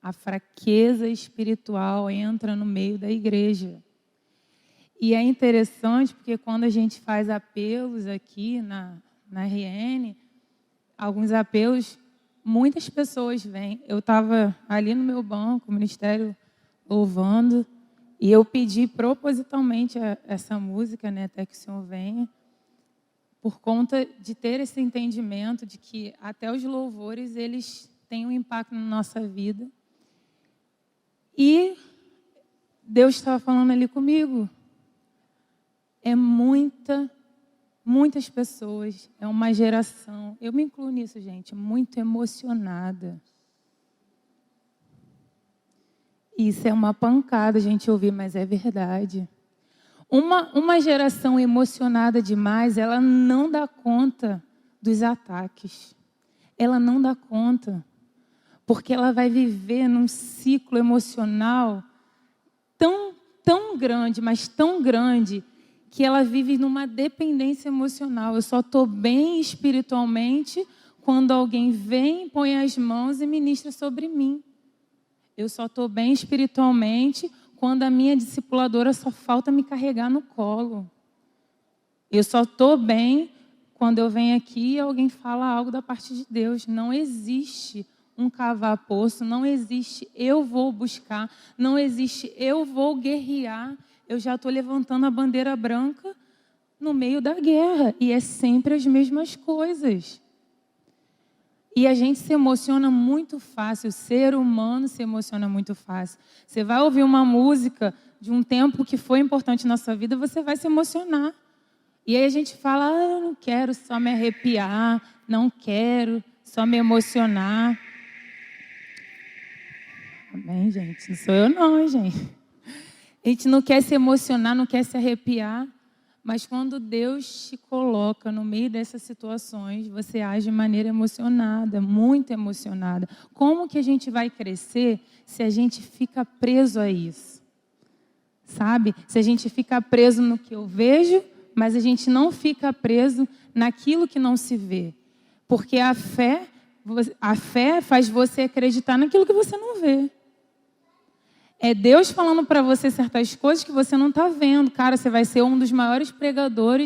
A fraqueza espiritual entra no meio da igreja. E é interessante porque quando a gente faz apelos aqui na RN, alguns apelos, muitas pessoas vêm. Eu estava ali no meu banco, o ministério, louvando, e eu pedi propositalmente essa música, né, até que o Senhor venha, por conta de ter esse entendimento de que até os louvores, eles têm um impacto na nossa vida. E Deus estava falando ali comigo. É muitas pessoas, é uma geração, eu me incluo nisso, gente, muito emocionada. Isso é uma pancada a gente ouvir, mas é verdade. Uma geração emocionada demais, ela não dá conta dos ataques. Ela não dá conta. Porque ela vai viver num ciclo emocional tão grande, mas tão grande, que ela vive numa dependência emocional. Eu só estou bem espiritualmente quando alguém vem, põe as mãos e ministra sobre mim. Eu só estou bem espiritualmente quando a minha discipuladora só falta me carregar no colo. Eu só estou bem quando eu venho aqui e alguém fala algo da parte de Deus. Não existe um cavar poço, não existe eu vou buscar, não existe eu vou guerrear. Eu já estou levantando a bandeira branca no meio da guerra. E é sempre as mesmas coisas. E a gente se emociona muito fácil, o ser humano se emociona muito fácil. Você vai ouvir uma música de um tempo que foi importante na sua vida, você vai se emocionar. E aí a gente fala, eu não quero só me arrepiar, não quero só me emocionar. Amém, gente? Não sou eu não, gente. A gente não quer se emocionar, não quer se arrepiar. Mas quando Deus te coloca no meio dessas situações, você age de maneira emocionada, muito emocionada. Como que a gente vai crescer se a gente fica preso a isso? Sabe? Se a gente fica preso no que eu vejo, mas a gente não fica preso naquilo que não se vê. Porque a fé faz você acreditar naquilo que você não vê. É Deus falando para você certas coisas que você não está vendo. Cara, você vai ser um dos maiores pregador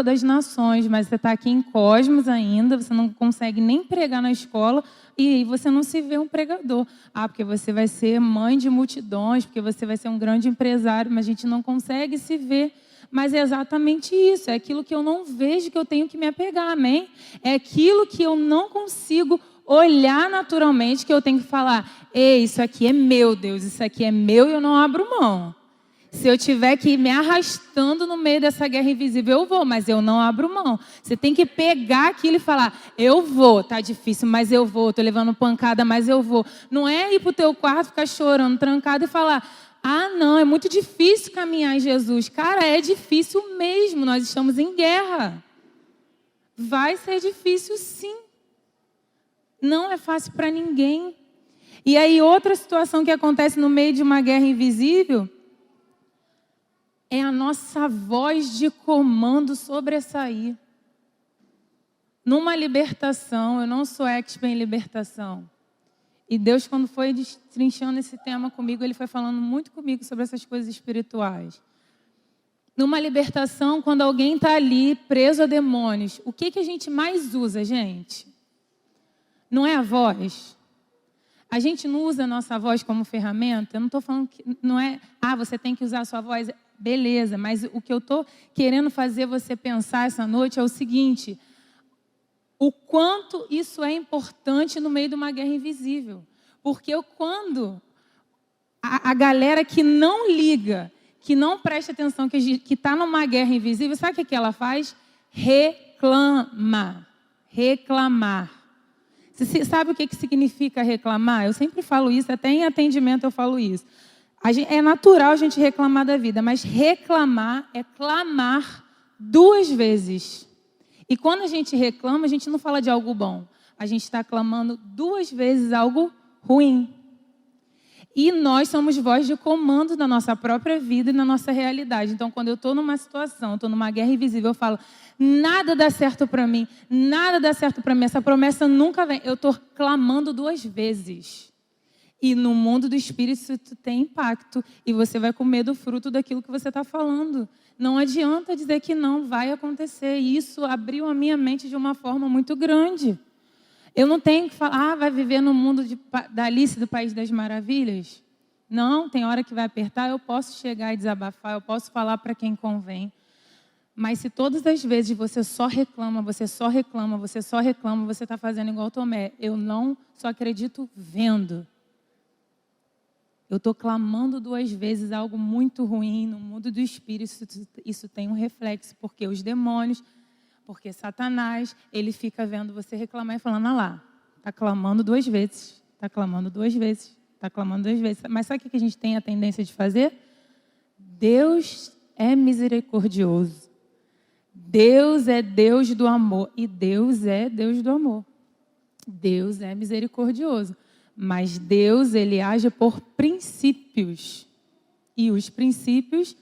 das nações, mas você está aqui em Cosmos ainda, você não consegue nem pregar na escola e aí você não se vê um pregador. Ah, porque você vai ser mãe de multidões, porque você vai ser um grande empresário, mas a gente não consegue se ver. Mas é exatamente isso, é aquilo que eu não vejo que eu tenho que me apegar, amém? É aquilo que eu não consigo olhar naturalmente, que eu tenho que falar, ei, isso aqui é meu, Deus, isso aqui é meu e eu não abro mão. Se eu tiver que ir me arrastando no meio dessa guerra invisível, eu vou, mas eu não abro mão. Você tem que pegar aquilo e falar, eu vou, tá difícil, mas eu vou, tô levando pancada, mas eu vou. Não é ir pro teu quarto, ficar chorando, trancado e falar, ah, não, é muito difícil caminhar em Jesus. Cara, é difícil mesmo, nós estamos em guerra. Vai ser difícil sim. Não é fácil para ninguém. E aí outra situação que acontece no meio de uma guerra invisível é a nossa voz de comando sobressair. Numa libertação, eu não sou expert em libertação. E Deus, quando foi destrinchando esse tema comigo, Ele foi falando muito comigo sobre essas coisas espirituais. Numa libertação, quando alguém está ali preso a demônios, o que a gente mais usa, gente? Não é a voz? A gente não usa a nossa voz como ferramenta? Eu não estou falando que não é, você tem que usar a sua voz, beleza, mas o que eu estou querendo fazer você pensar essa noite é o seguinte, o quanto isso é importante no meio de uma guerra invisível. Porque quando a galera que não liga, que não presta atenção, que está numa guerra invisível, sabe o que ela faz? Reclama. Reclamar. Você sabe o que significa reclamar? Eu sempre falo isso, até em atendimento eu falo isso. É natural a gente reclamar da vida, mas reclamar é clamar 2 vezes. E quando a gente reclama, a gente não fala de algo bom. A gente está clamando 2 vezes algo ruim. E nós somos voz de comando da nossa própria vida e na nossa realidade. Então, quando eu estou numa situação, estou numa guerra invisível, eu falo, nada dá certo para mim, nada dá certo para mim, essa promessa nunca vem. Eu estou clamando 2 vezes. E no mundo do espírito isso tem impacto. E você vai comer do fruto daquilo que você está falando. Não adianta dizer que não vai acontecer. E isso abriu a minha mente de uma forma muito grande. Eu não tenho que falar, vai viver no mundo da Alice do País das Maravilhas. Não, tem hora que vai apertar, eu posso chegar e desabafar, eu posso falar para quem convém. Mas se todas as vezes você só reclama, você só reclama, você só reclama, você está fazendo igual Tomé. Eu não só acredito vendo. Eu estou clamando 2 vezes algo muito ruim no mundo do espírito. Isso tem um reflexo, porque os demônios... Porque Satanás, ele fica vendo você reclamar e falando, lá, está clamando 2 vezes, está clamando 2 vezes, está clamando 2 vezes. Mas sabe o que a gente tem a tendência de fazer? Deus é misericordioso. Deus é Deus do amor. E Deus é Deus do amor. Deus é misericordioso. Mas Deus, ele age por princípios. E os princípios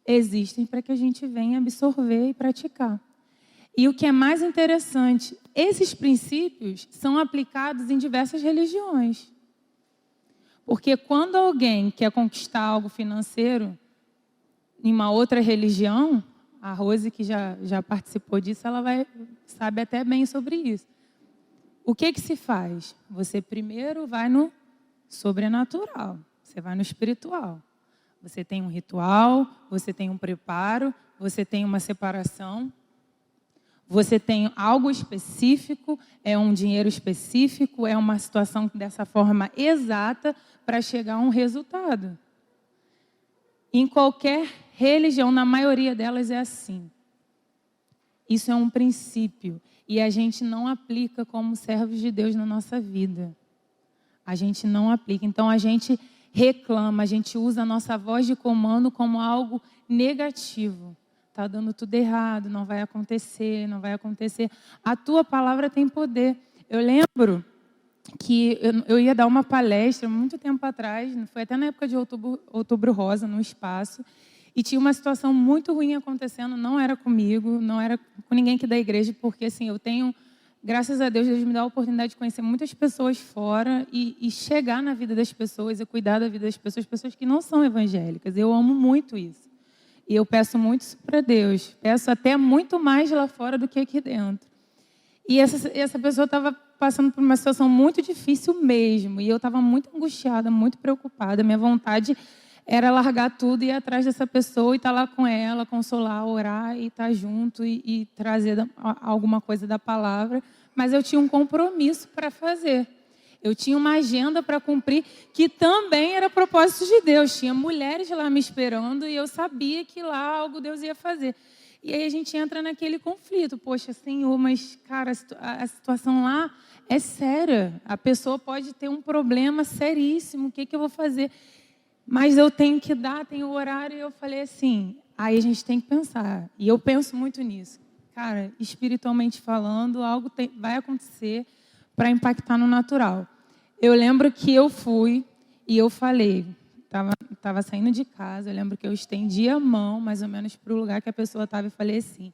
existem para que a gente venha absorver e praticar. E o que é mais interessante, esses princípios são aplicados em diversas religiões. Porque quando alguém quer conquistar algo financeiro em uma outra religião, a Rose, que já participou disso, ela sabe até bem sobre isso. O que se faz? Você primeiro vai no sobrenatural, você vai no espiritual. Você tem um ritual, você tem um preparo, você tem uma separação. Você tem algo específico, é um dinheiro específico, é uma situação dessa forma exata para chegar a um resultado. Em qualquer religião, na maioria delas é assim. Isso é um princípio e a gente não aplica como servos de Deus na nossa vida. A gente não aplica. Então a gente reclama, a gente usa a nossa voz de comando como algo negativo. Está dando tudo errado, não vai acontecer, não vai acontecer. A tua palavra tem poder. Eu lembro que eu ia dar uma palestra muito tempo atrás, foi até na época de Outubro Rosa, num espaço, e tinha uma situação muito ruim acontecendo, não era comigo, não era com ninguém aqui da igreja, porque assim, eu tenho, graças a Deus, Deus me dá a oportunidade de conhecer muitas pessoas fora e chegar na vida das pessoas e cuidar da vida das pessoas que não são evangélicas. Eu amo muito isso. E eu peço muito isso para Deus. Peço até muito mais lá fora do que aqui dentro. E essa pessoa estava passando por uma situação muito difícil mesmo. E eu estava muito angustiada, muito preocupada. Minha vontade era largar tudo e ir atrás dessa pessoa e estar lá com ela, consolar, orar e estar junto e trazer alguma coisa da palavra. Mas eu tinha um compromisso para fazer. Eu tinha uma agenda para cumprir, que também era propósito de Deus. Tinha mulheres lá me esperando e eu sabia que lá algo Deus ia fazer. E aí a gente entra naquele conflito. Poxa, Senhor, mas, cara, a situação lá é séria. A pessoa pode ter um problema seríssimo. O que eu vou fazer? Mas eu tenho que dar, tenho o horário. E eu falei assim, aí a gente tem que pensar. E eu penso muito nisso. Cara, espiritualmente falando, algo vai acontecer para impactar no natural. Eu lembro que eu fui e eu falei, estava saindo de casa, eu lembro que eu estendi a mão, mais ou menos, para o lugar que a pessoa estava e falei assim,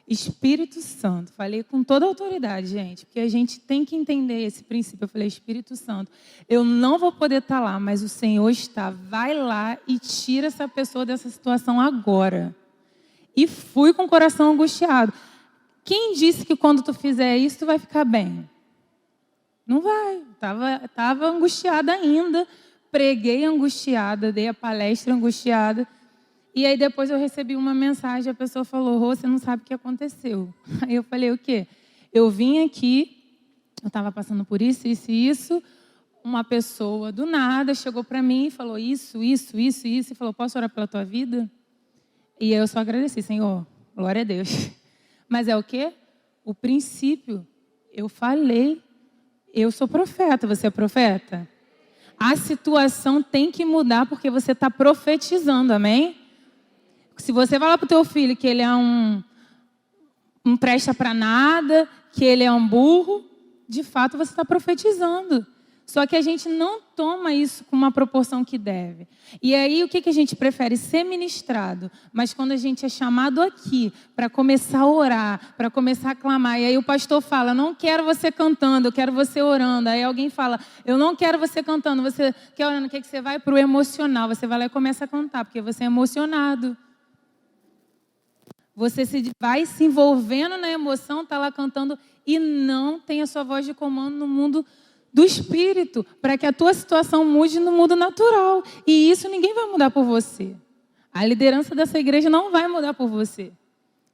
Espírito Santo, falei com toda a autoridade, gente, porque a gente tem que entender esse princípio. Eu falei, Espírito Santo, eu não vou poder estar lá, mas o Senhor está, vai lá e tira essa pessoa dessa situação agora. E fui com o coração angustiado. Quem disse que quando tu fizer isso, tu vai ficar bem? Não vai. Estava angustiada ainda. Preguei angustiada, dei a palestra angustiada. E aí depois eu recebi uma mensagem, a pessoa falou, Rô, você não sabe o que aconteceu. Aí eu falei, o quê? eu vim aqui, eu estava passando por isso, isso e isso. Uma pessoa do nada chegou para mim e falou isso, e falou, posso orar pela tua vida? E eu só agradeci, Senhor, glória a Deus. Mas é o quê? O princípio. Eu falei, eu sou profeta, você é profeta? A situação tem que mudar porque você está profetizando, amém? Se você falar para o teu filho que ele é não presta para nada, que ele é um burro, de fato você está profetizando. Só que a gente não toma isso com uma proporção que deve. E aí o que a gente prefere? Ser ministrado. Mas quando a gente é chamado aqui para começar a orar, para começar a clamar, e aí o pastor fala, não quero você cantando, eu quero você orando. Aí alguém fala, eu não quero você cantando, você quer orando. O que você vai? Para o emocional. Você vai lá e começa a cantar, porque você é emocionado. Você vai se envolvendo na emoção, está lá cantando e não tem a sua voz de comando no mundo do Espírito, para que a tua situação mude no mundo natural. E isso ninguém vai mudar por você. A liderança dessa igreja não vai mudar por você.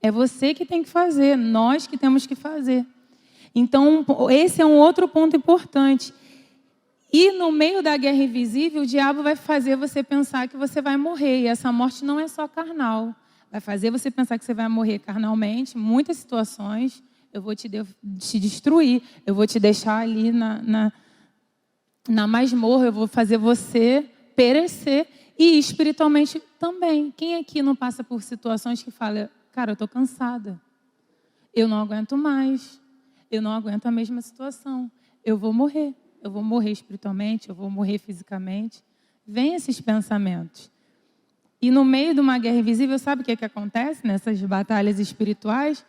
É você que tem que fazer, nós que temos que fazer. Então, esse é um outro ponto importante. E no meio da guerra invisível, o diabo vai fazer você pensar que você vai morrer. E essa morte não é só carnal. Vai fazer você pensar que você vai morrer carnalmente, muitas situações. Eu vou te destruir, eu vou te deixar ali na masmorra, eu vou fazer você perecer e espiritualmente também. Quem aqui não passa por situações que fala, cara, eu estou cansada, eu não aguento mais, eu não aguento a mesma situação, eu vou morrer espiritualmente, eu vou morrer fisicamente. Vem esses pensamentos. E no meio de uma guerra invisível, sabe o que acontece nessas batalhas espirituais?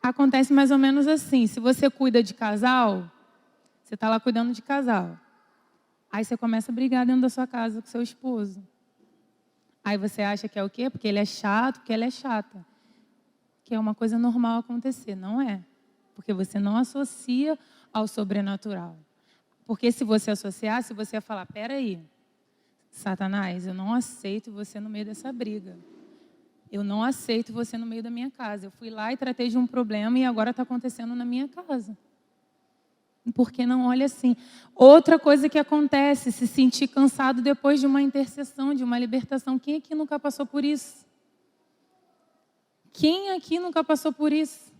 Acontece mais ou menos assim. Se você cuida de casal, você está lá cuidando de casal. Aí você começa a brigar dentro da sua casa com seu esposo. Aí você acha que é o quê? Porque ele é chato, porque ela é chata. Que é uma coisa normal acontecer. Não é. Porque você não associa ao sobrenatural. Porque se você associasse, você ia falar, peraí, Satanás, eu não aceito você no meio dessa briga. Eu não aceito você no meio da minha casa. Eu fui lá e tratei de um problema e agora está acontecendo na minha casa. Por que não olha assim? Outra coisa que acontece, se sentir cansado depois de uma intercessão, de uma libertação. Quem aqui nunca passou por isso? Quem aqui nunca passou por isso?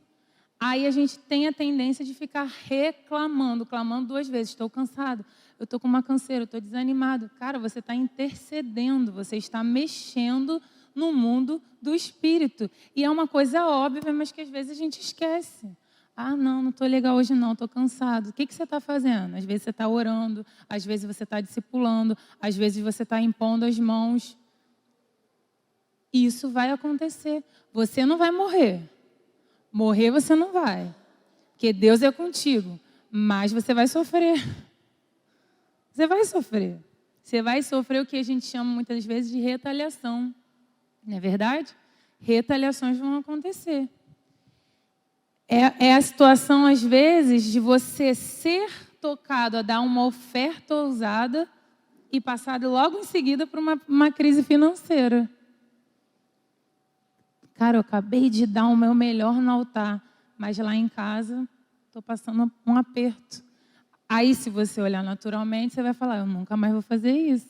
Aí a gente tem a tendência de ficar reclamando, clamando 2 vezes. Estou cansado, eu estou com uma canseira, eu estou desanimado. Cara, você está intercedendo, você está mexendo no mundo do Espírito. E é uma coisa óbvia, mas que às vezes a gente esquece. Ah, não estou legal hoje não, estou cansado. O que você está fazendo? Às vezes você está orando, às vezes você está discipulando, às vezes você está impondo as mãos. Isso vai acontecer. Você não vai morrer. Morrer você não vai. Porque Deus é contigo. Mas você vai sofrer. Você vai sofrer. Você vai sofrer o que a gente chama muitas vezes de retaliação. Não é verdade? Retaliações vão acontecer. É a situação, às vezes, de você ser tocado a dar uma oferta ousada e passar logo em seguida por uma crise financeira. Cara, eu acabei de dar o meu melhor no altar, mas lá em casa estou passando um aperto. Aí, se você olhar naturalmente, você vai falar, eu nunca mais vou fazer isso.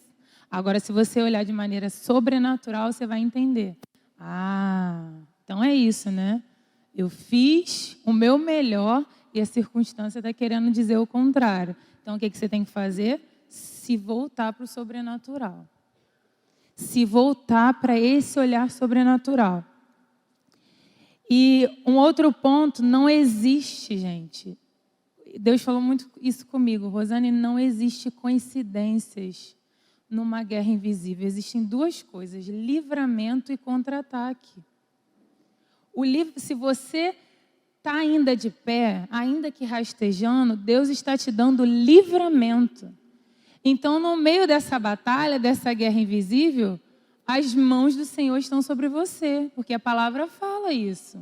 Agora, se você olhar de maneira sobrenatural, você vai entender. Ah, então é isso, né? Eu fiz o meu melhor e a circunstância está querendo dizer o contrário. Então, o que você tem que fazer? Se voltar para o sobrenatural. Se voltar para esse olhar sobrenatural. E um outro ponto, não existe, gente. Deus falou muito isso comigo. Rosane, não existe coincidências numa guerra invisível. Existem 2 coisas, livramento e contra-ataque. Se você está ainda de pé, ainda que rastejando, Deus está te dando livramento. Então, no meio dessa batalha, dessa guerra invisível, as mãos do Senhor estão sobre você, porque a palavra fala isso.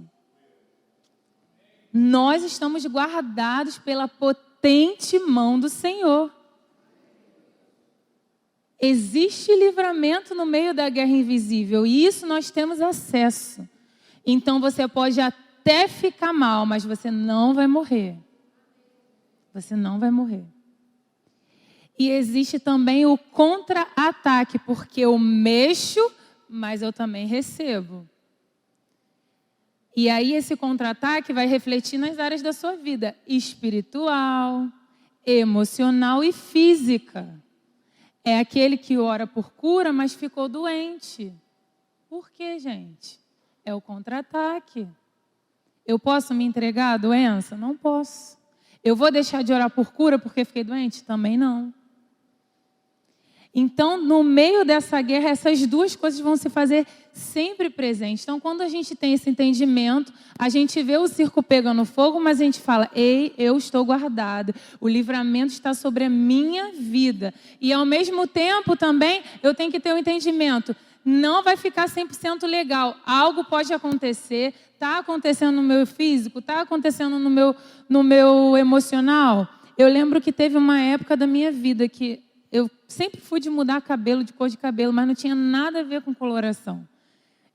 Nós estamos guardados pela potente mão do Senhor. Existe livramento no meio da guerra invisível e isso nós temos acesso. Então você pode até até ficar mal, mas você não vai morrer. Você não vai morrer. E existe também o contra-ataque, porque eu mexo, mas eu também recebo. E aí esse contra-ataque vai refletir nas áreas da sua vida, espiritual, emocional e física. É aquele que ora por cura, mas ficou doente. Por quê, gente? É o contra-ataque. Eu posso me entregar à doença? Não posso. Eu vou deixar de orar por cura porque fiquei doente? Também não. Então, no meio dessa guerra, essas duas coisas vão se fazer sempre presentes. Então, quando a gente tem esse entendimento, a gente vê o circo pegando fogo, mas a gente fala, ei, eu estou guardado. O livramento está sobre a minha vida. E, ao mesmo tempo, também, eu tenho que ter o entendimento. Não vai ficar 100% legal. Algo pode acontecer. Está acontecendo no meu físico, está acontecendo no meu emocional. Eu lembro que teve uma época da minha vida que eu sempre fui de mudar cabelo, de cor de cabelo, mas não tinha nada a ver com coloração.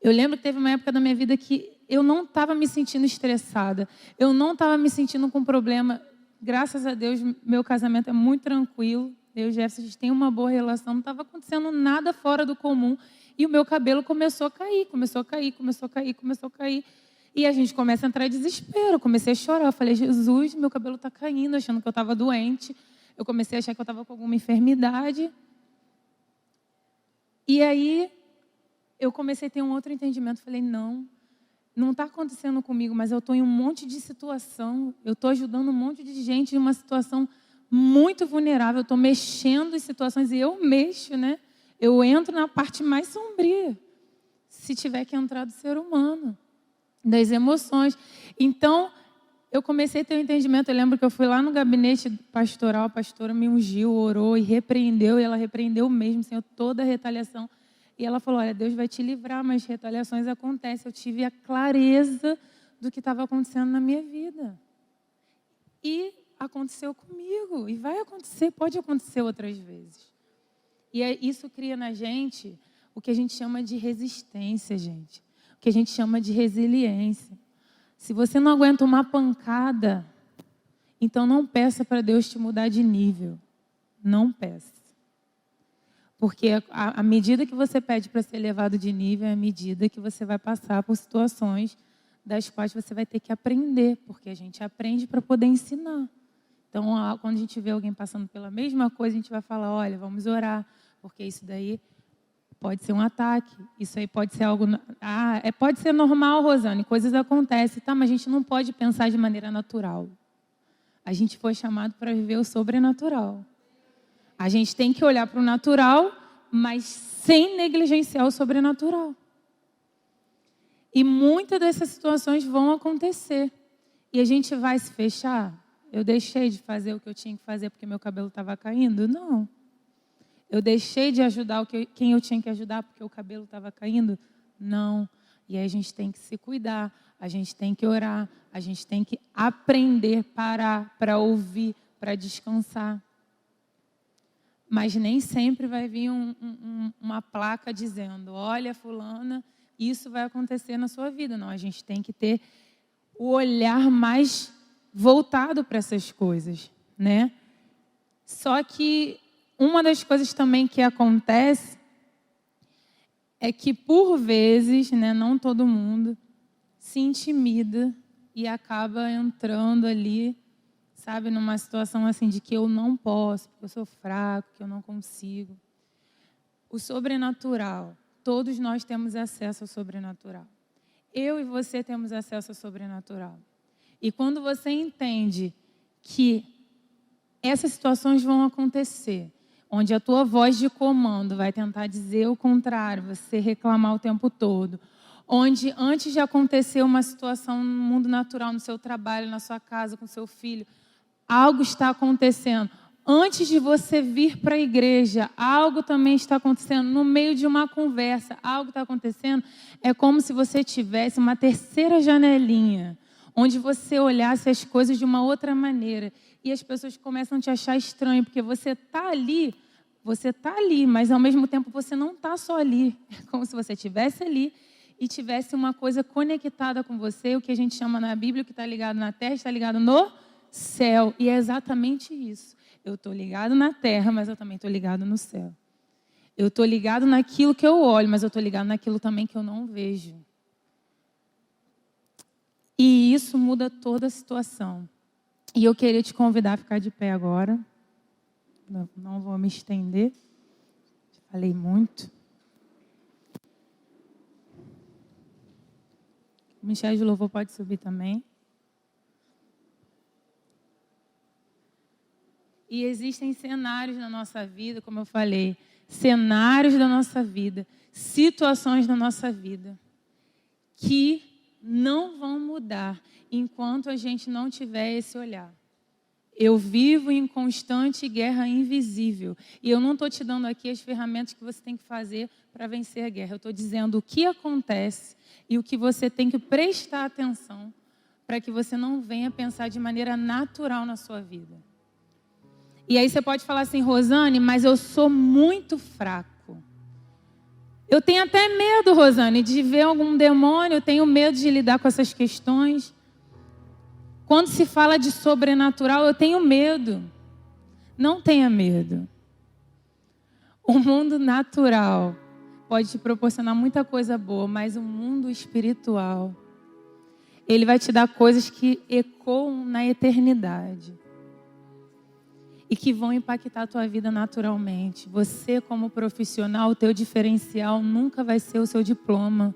Eu lembro que teve uma época da minha vida que eu não estava me sentindo estressada. Eu não estava me sentindo com problema. Graças a Deus, meu casamento é muito tranquilo. Eu e o Jefferson, a gente tem uma boa relação. Não estava acontecendo nada fora do comum. E o meu cabelo começou a cair, começou a cair, começou a cair, começou a cair. E a gente começa a entrar em desespero. Eu comecei a chorar. Eu falei, Jesus, meu cabelo está caindo, achando que eu estava doente. Eu comecei a achar que eu estava com alguma enfermidade. E aí, eu comecei a ter um outro entendimento. Falei, não está acontecendo comigo, mas eu estou em um monte de situação. Eu estou ajudando um monte de gente em uma situação muito vulnerável. Eu estou mexendo em situações e eu mexo, né? Eu entro na parte mais sombria, se tiver que entrar do ser humano, das emoções. Então, eu comecei a ter um entendimento. Eu lembro que eu fui lá no gabinete pastoral, a pastora me ungiu, orou e repreendeu, e ela repreendeu mesmo, sem toda a retaliação. E ela falou, olha, Deus vai te livrar, mas retaliações acontecem. Eu tive a clareza do que estava acontecendo na minha vida. E aconteceu comigo, e vai acontecer, pode acontecer outras vezes. E isso cria na gente o que a gente chama de resistência, gente. O que a gente chama de resiliência. Se você não aguenta uma pancada, então não peça para Deus te mudar de nível. Não peça. Porque a medida que você pede para ser elevado de nível é a medida que você vai passar por situações das quais você vai ter que aprender. Porque a gente aprende para poder ensinar. Então, quando a gente vê alguém passando pela mesma coisa, a gente vai falar, olha, vamos orar. Porque isso daí pode ser um ataque, isso aí pode ser algo... pode ser normal, Rosane, coisas acontecem, tá? Mas a gente não pode pensar de maneira natural. A gente foi chamado para viver o sobrenatural. A gente tem que olhar para o natural, mas sem negligenciar o sobrenatural. E muitas dessas situações vão acontecer. E a gente vai se fechar? Eu deixei de fazer o que eu tinha que fazer porque meu cabelo estava caindo? Não. Eu deixei de ajudar quem eu tinha que ajudar porque o cabelo estava caindo? Não. E aí a gente tem que se cuidar, a gente tem que orar, a gente tem que aprender, parar para ouvir, para descansar. Mas nem sempre vai vir uma placa dizendo, olha, fulana, isso vai acontecer na sua vida. Não, a gente tem que ter o olhar mais voltado para essas coisas, né? Só que uma das coisas também que acontece é que, por vezes, né, não todo mundo, se intimida e acaba entrando ali, sabe, numa situação assim de que eu não posso, porque eu sou fraco, que eu não consigo. O sobrenatural, todos nós temos acesso ao sobrenatural. Eu e você temos acesso ao sobrenatural. E quando você entende que essas situações vão acontecer, onde a tua voz de comando vai tentar dizer o contrário, você reclamar o tempo todo, onde antes de acontecer uma situação no mundo natural, no seu trabalho, na sua casa, com seu filho, algo está acontecendo. Antes de você vir para a igreja, algo também está acontecendo. No meio de uma conversa, algo está acontecendo. É como se você tivesse uma terceira janelinha, onde você olhasse as coisas de uma outra maneira. E as pessoas começam a te achar estranho, porque você está ali, mas ao mesmo tempo você não está só ali. É como se você estivesse ali e tivesse uma coisa conectada com você, o que a gente chama na Bíblia, o que está ligado na terra, está ligado no céu. E é exatamente isso. Eu estou ligado na terra, mas eu também estou ligado no céu. Eu estou ligado naquilo que eu olho, mas eu estou ligado naquilo também que eu não vejo. E isso muda toda a situação. E eu queria te convidar a ficar de pé agora. Não vou me estender. Falei muito. O Michel de Louvor pode subir também. E existem cenários na nossa vida, como eu falei, cenários da nossa vida, situações da nossa vida, que não vão mudar enquanto a gente não tiver esse olhar. Eu vivo em constante guerra invisível. E eu não estou te dando aqui as ferramentas que você tem que fazer para vencer a guerra. Eu estou dizendo o que acontece e o que você tem que prestar atenção para que você não venha pensar de maneira natural na sua vida. E aí você pode falar assim, Rosane, mas eu sou muito fraco. Eu tenho até medo, Rosane, de ver algum demônio, eu tenho medo de lidar com essas questões. Quando se fala de sobrenatural, eu tenho medo. Não tenha medo. O mundo natural pode te proporcionar muita coisa boa, mas o mundo espiritual, ele vai te dar coisas que ecoam na eternidade. E que vão impactar a tua vida naturalmente. Você, como profissional, o teu diferencial nunca vai ser o seu diploma.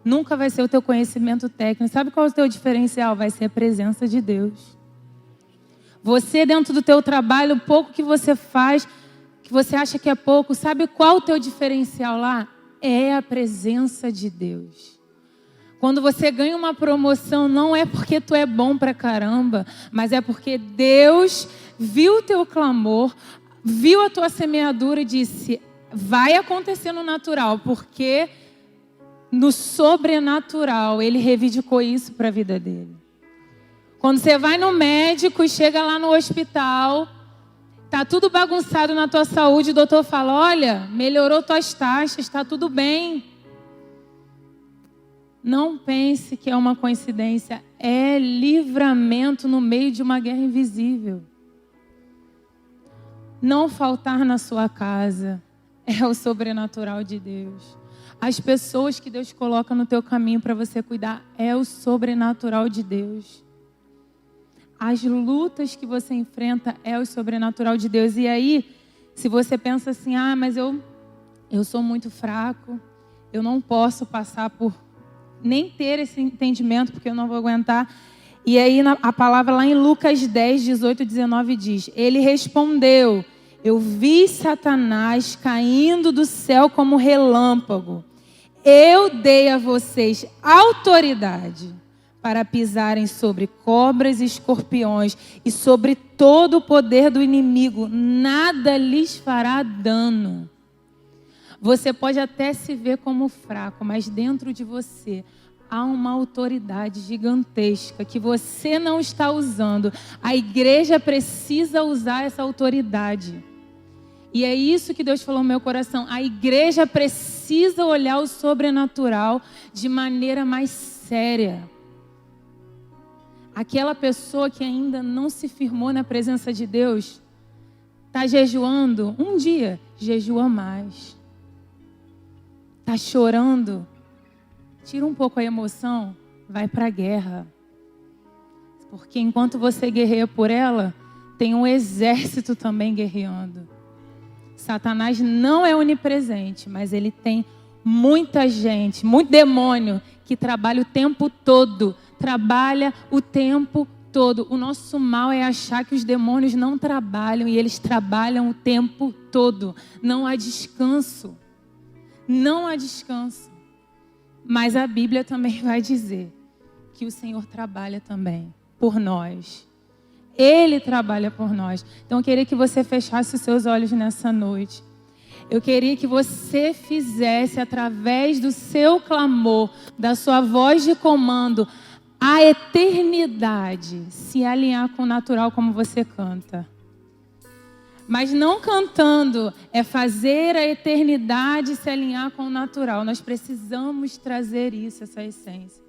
Nunca vai ser o teu conhecimento técnico. Sabe qual é o teu diferencial? Vai ser a presença de Deus. Você, dentro do teu trabalho, o pouco que você faz, que você acha que é pouco, sabe qual é o teu diferencial lá? É a presença de Deus. Quando você ganha uma promoção, não é porque tu é bom pra caramba, mas é porque Deus viu o teu clamor, viu a tua semeadura e disse, vai acontecer no natural, porque no sobrenatural Ele reivindicou isso para a vida dele. Quando você vai no médico e chega lá no hospital, tá tudo bagunçado na tua saúde, o doutor fala, olha, melhorou tuas taxas, está tudo bem. Não pense que é uma coincidência, é livramento no meio de uma guerra invisível. Não faltar na sua casa é o sobrenatural de Deus. As pessoas que Deus coloca no teu caminho para você cuidar é o sobrenatural de Deus. As lutas que você enfrenta é o sobrenatural de Deus. E aí, se você pensa assim, mas eu sou muito fraco, eu não posso passar por nem ter esse entendimento porque eu não vou aguentar. E aí a palavra lá em Lucas 10, 18 e 19 diz, ele respondeu, eu vi Satanás caindo do céu como relâmpago. Eu dei a vocês autoridade para pisarem sobre cobras e escorpiões e sobre todo o poder do inimigo. Nada lhes fará dano. Você pode até se ver como fraco, mas dentro de você há uma autoridade gigantesca que você não está usando. A igreja precisa usar essa autoridade. E é isso que Deus falou no meu coração. A igreja precisa olhar o sobrenatural de maneira mais séria. Aquela pessoa que ainda não se firmou na presença de Deus, está jejuando um dia, jejua mais. Está chorando, tira um pouco a emoção, vai para a guerra. Porque enquanto você guerreia por ela, tem um exército também guerreando. Satanás não é onipresente, mas ele tem muita gente, muito demônio que trabalha o tempo todo. Trabalha o tempo todo. O nosso mal é achar que os demônios não trabalham e eles trabalham o tempo todo. Não há descanso. Não há descanso. Mas a Bíblia também vai dizer que o Senhor trabalha também por nós. Ele trabalha por nós. Então eu queria que você fechasse os seus olhos nessa noite. Eu queria que você fizesse através do seu clamor, da sua voz de comando, a eternidade se alinhar com o natural como você canta. Mas não cantando é fazer a eternidade se alinhar com o natural. Nós precisamos trazer isso, essa essência.